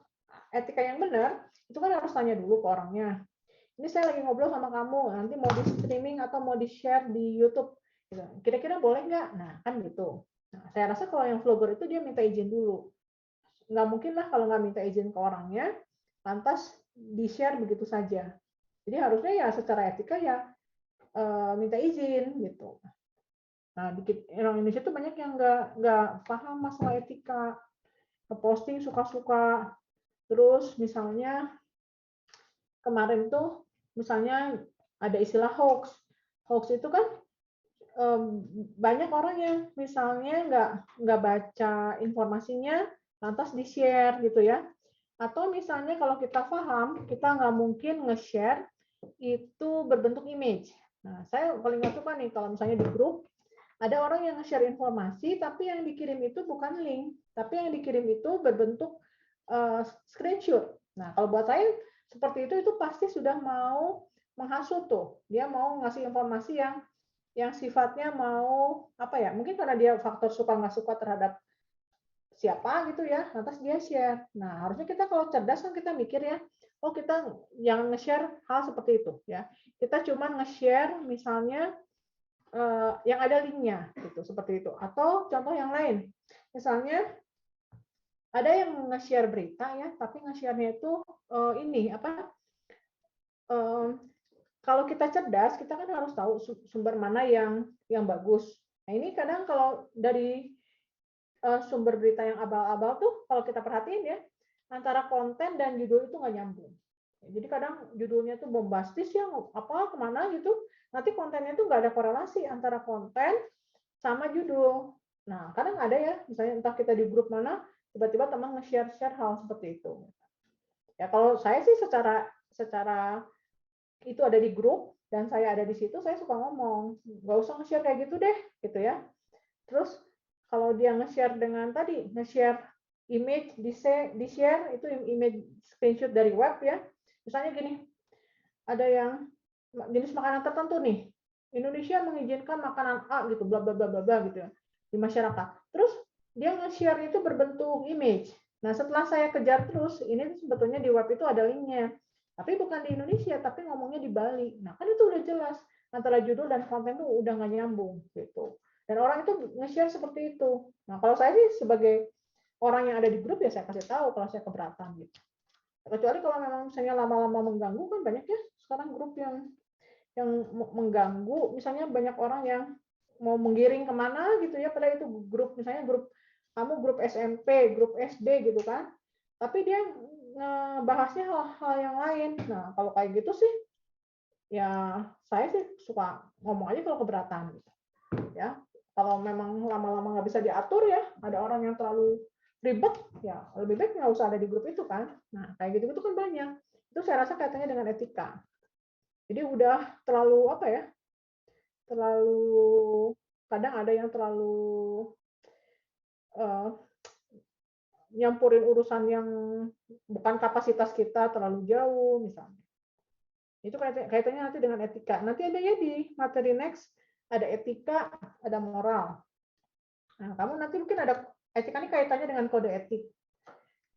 etika yang benar, itu kan harus tanya dulu ke orangnya. Ini saya lagi ngobrol sama kamu, nanti mau di streaming atau mau di share di YouTube. Kira-kira boleh nggak? Nah, kan gitu. Nah, saya rasa kalau yang vlogger itu dia minta izin dulu. Nggak mungkin lah kalau nggak minta izin ke orangnya, lantas di-share begitu saja. Jadi harusnya ya secara etika ya minta izin gitu. Nah, orang Indonesia tuh banyak yang nggak paham masalah etika, ngeposting suka-suka. Terus misalnya kemarin tuh misalnya ada istilah hoax. Hoax itu kan banyak orang yang misalnya nggak baca informasinya, lantas di-share gitu ya. Atau misalnya kalau kita paham, kita nggak mungkin nge-share itu berbentuk image. Nah, saya paling nggak suka nih kalau misalnya di grup, ada orang yang nge-share informasi, tapi yang dikirim itu bukan link, tapi yang dikirim itu berbentuk screenshot. Nah, kalau buat saya seperti itu pasti sudah mau menghasut tuh. Dia mau ngasih informasi yang sifatnya mau apa ya? Mungkin karena dia faktor suka nggak suka terhadap siapa gitu ya, lantas dia share. Nah, harusnya kita kalau cerdas kan kita mikir ya, oh kita jangan nge-share hal seperti itu ya. Kita cuma nge-share misalnya yang ada linknya gitu seperti itu. Atau contoh yang lain, misalnya ada yang nge-share berita ya, tapi nge-share-nya itu ini apa? Kalau kita cerdas, kita kan harus tahu sumber mana yang bagus. Nah ini kadang kalau dari sumber berita yang abal-abal tuh kalau kita perhatiin ya antara konten dan judul itu nggak nyambung. Jadi kadang judulnya tuh bombastis ya apa kemana gitu, nanti kontennya tuh nggak ada korelasi antara konten sama judul. Nah kadang ada ya misalnya entah kita di grup mana tiba-tiba teman nge-share hal seperti itu. Ya kalau saya sih secara itu ada di grup dan saya ada di situ, saya suka ngomong nggak usah nge-share kayak gitu deh gitu ya. Terus kalau dia nge-share dengan tadi, nge-share image, di-share itu image screenshot dari web ya. Misalnya gini, ada yang jenis makanan tertentu nih. Indonesia mengizinkan makanan A gitu, bla bla bla bla bla gitu ya di masyarakat. Terus dia nge-share itu berbentuk image. Nah, setelah saya kejar terus, ini sebetulnya di web itu ada linknya. Tapi bukan di Indonesia, tapi ngomongnya di Bali. Nah, kan itu udah jelas antara judul dan konten tuh udah nggak nyambung gitu. Dan orang itu nge-share seperti itu. Nah, kalau saya sih sebagai orang yang ada di grup ya saya kasih tahu kalau saya keberatan gitu. Kecuali kalau memang misalnya lama-lama mengganggu kan banyak ya sekarang grup yang mengganggu, misalnya banyak orang yang mau menggiring kemana gitu ya, padahal itu grup misalnya grup SMP, grup SD gitu kan, tapi dia ngebahasnya hal-hal yang lain. Nah kalau kayak gitu sih ya saya sih suka ngomong aja kalau keberatan gitu ya. Kalau memang lama-lama nggak bisa diatur ya, ada orang yang terlalu ribet ya lebih baik nggak usah ada di grup itu kan. Nah kayak gitu kan banyak, itu saya rasa kaitannya dengan etika. Jadi udah terlalu apa ya, terlalu kadang ada yang terlalu uh, nyampurin urusan yang bukan kapasitas kita terlalu jauh misalnya. Itu kaitannya nanti dengan etika. Nanti ada ya di materi next, ada etika, ada moral. Nah, kamu nanti mungkin ada Etika ini kaitannya dengan kode etik.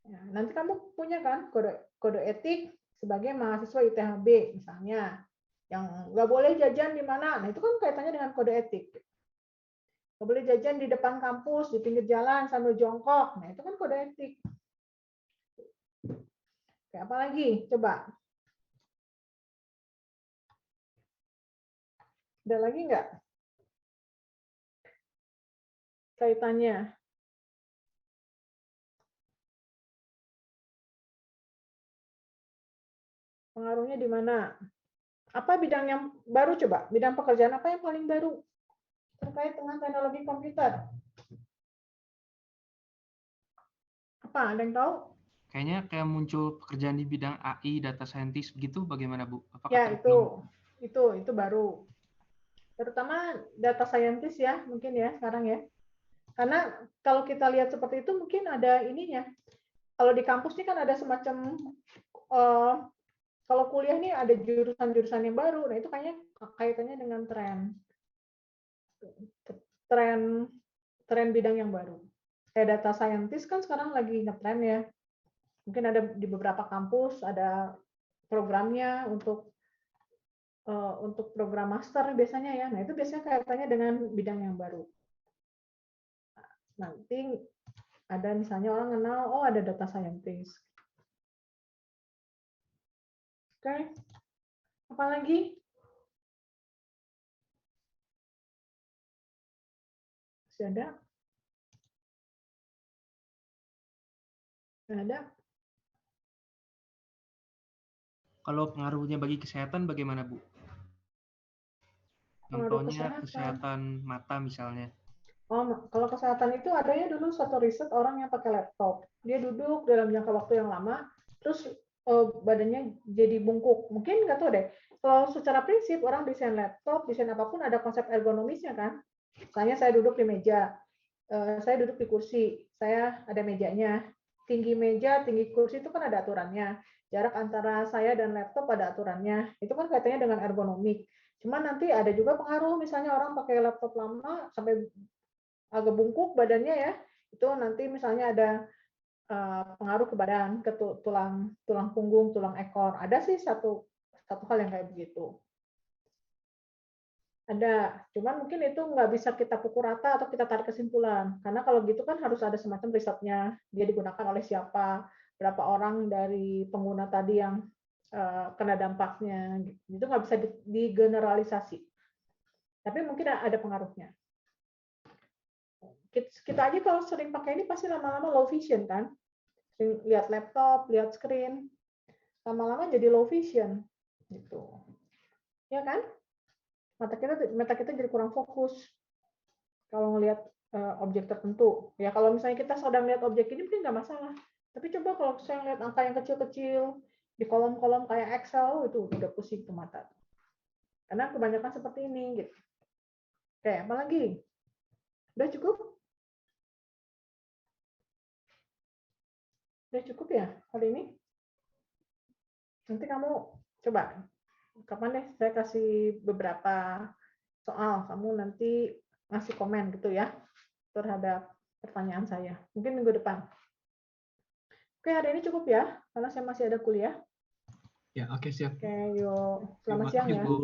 Ya, nanti kamu punya kan kode etik sebagai mahasiswa ITHB misalnya, yang nggak boleh jajan di mana. Nah itu kan kaitannya dengan kode etik. Nggak boleh jajan di depan kampus, di pinggir jalan sambil jongkok. Nah itu kan kode etik. Kayak apa lagi? Coba. Ada lagi nggak kaitannya? Pengaruhnya di mana? Apa bidang yang baru coba? Bidang pekerjaan apa yang paling baru terkait dengan teknologi komputer? Apa? Ada yang tahu? Kayaknya kayak muncul pekerjaan di bidang AI, data scientist begitu, bagaimana Bu? Apakah Ya terbilang? itu baru. Terutama data scientist ya, mungkin ya sekarang ya. Karena kalau kita lihat seperti itu mungkin ada ininya. Kalau di kampus ini kan ada semacam kalau kuliah ini ada jurusan-jurusan yang baru. Nah, itu kayaknya kaitannya dengan tren bidang yang baru. Kayak data scientist kan sekarang lagi ngetren ya. Mungkin ada di beberapa kampus ada programnya untuk program master biasanya ya. Nah, itu biasanya kaitannya dengan bidang yang baru. Nanti ada misalnya orang kenal, oh ada data scientist. Oke, apa lagi? Masih ada? Nggak ada? Kalau pengaruhnya bagi kesehatan bagaimana Bu? Pengaruh Contohnya kesehatan. kesehatan mata misalnya. Oh, kalau kesehatan itu adanya dulu satu riset orang yang pakai laptop. Dia duduk dalam jangka waktu yang lama, terus badannya jadi bungkuk. Mungkin nggak tahu deh. Kalau secara prinsip orang desain laptop, desain apapun ada konsep ergonomisnya kan. Misalnya saya duduk di meja, saya duduk di kursi, saya ada mejanya. Tinggi meja, tinggi kursi itu kan ada aturannya. Jarak antara saya dan laptop ada aturannya. Itu kan kaitannya dengan ergonomik. Cuman nanti ada juga pengaruh, misalnya orang pakai laptop lama sampai agak bungkuk badannya ya, itu nanti misalnya ada pengaruh ke badan, ke tulang punggung, tulang ekor. Ada sih satu hal yang kayak begitu. Ada, cuman mungkin itu nggak bisa kita pukul rata atau kita tarik kesimpulan. Karena kalau gitu kan harus ada semacam risetnya, dia digunakan oleh siapa, berapa orang dari pengguna tadi yang kena dampaknya. Itu nggak bisa digeneralisasi. Tapi mungkin ada pengaruhnya. Kita aja kalau sering pakai ini pasti lama-lama low vision kan. Sering lihat laptop, lihat screen, lama-lama jadi low vision gitu. Ya kan? Mata kita jadi kurang fokus kalau ngelihat objek tertentu. Ya kalau misalnya kita sedang lihat objek ini mungkin nggak masalah. Tapi coba kalau saya lihat angka yang kecil-kecil di kolom-kolom kayak Excel itu udah pusing ke mata. Karena kebanyakan seperti ini gitu. Oke, apa lagi? Udah cukup? Udah cukup ya hari ini? Nanti kamu coba kapan deh saya kasih beberapa soal, kamu nanti ngasih komen gitu ya terhadap pertanyaan saya. Mungkin minggu depan. Oke, hari ini cukup ya, karena saya masih ada kuliah. Ya, oke siap. Oke, yuk. Terima Selamat siang kasih, ya. Bu.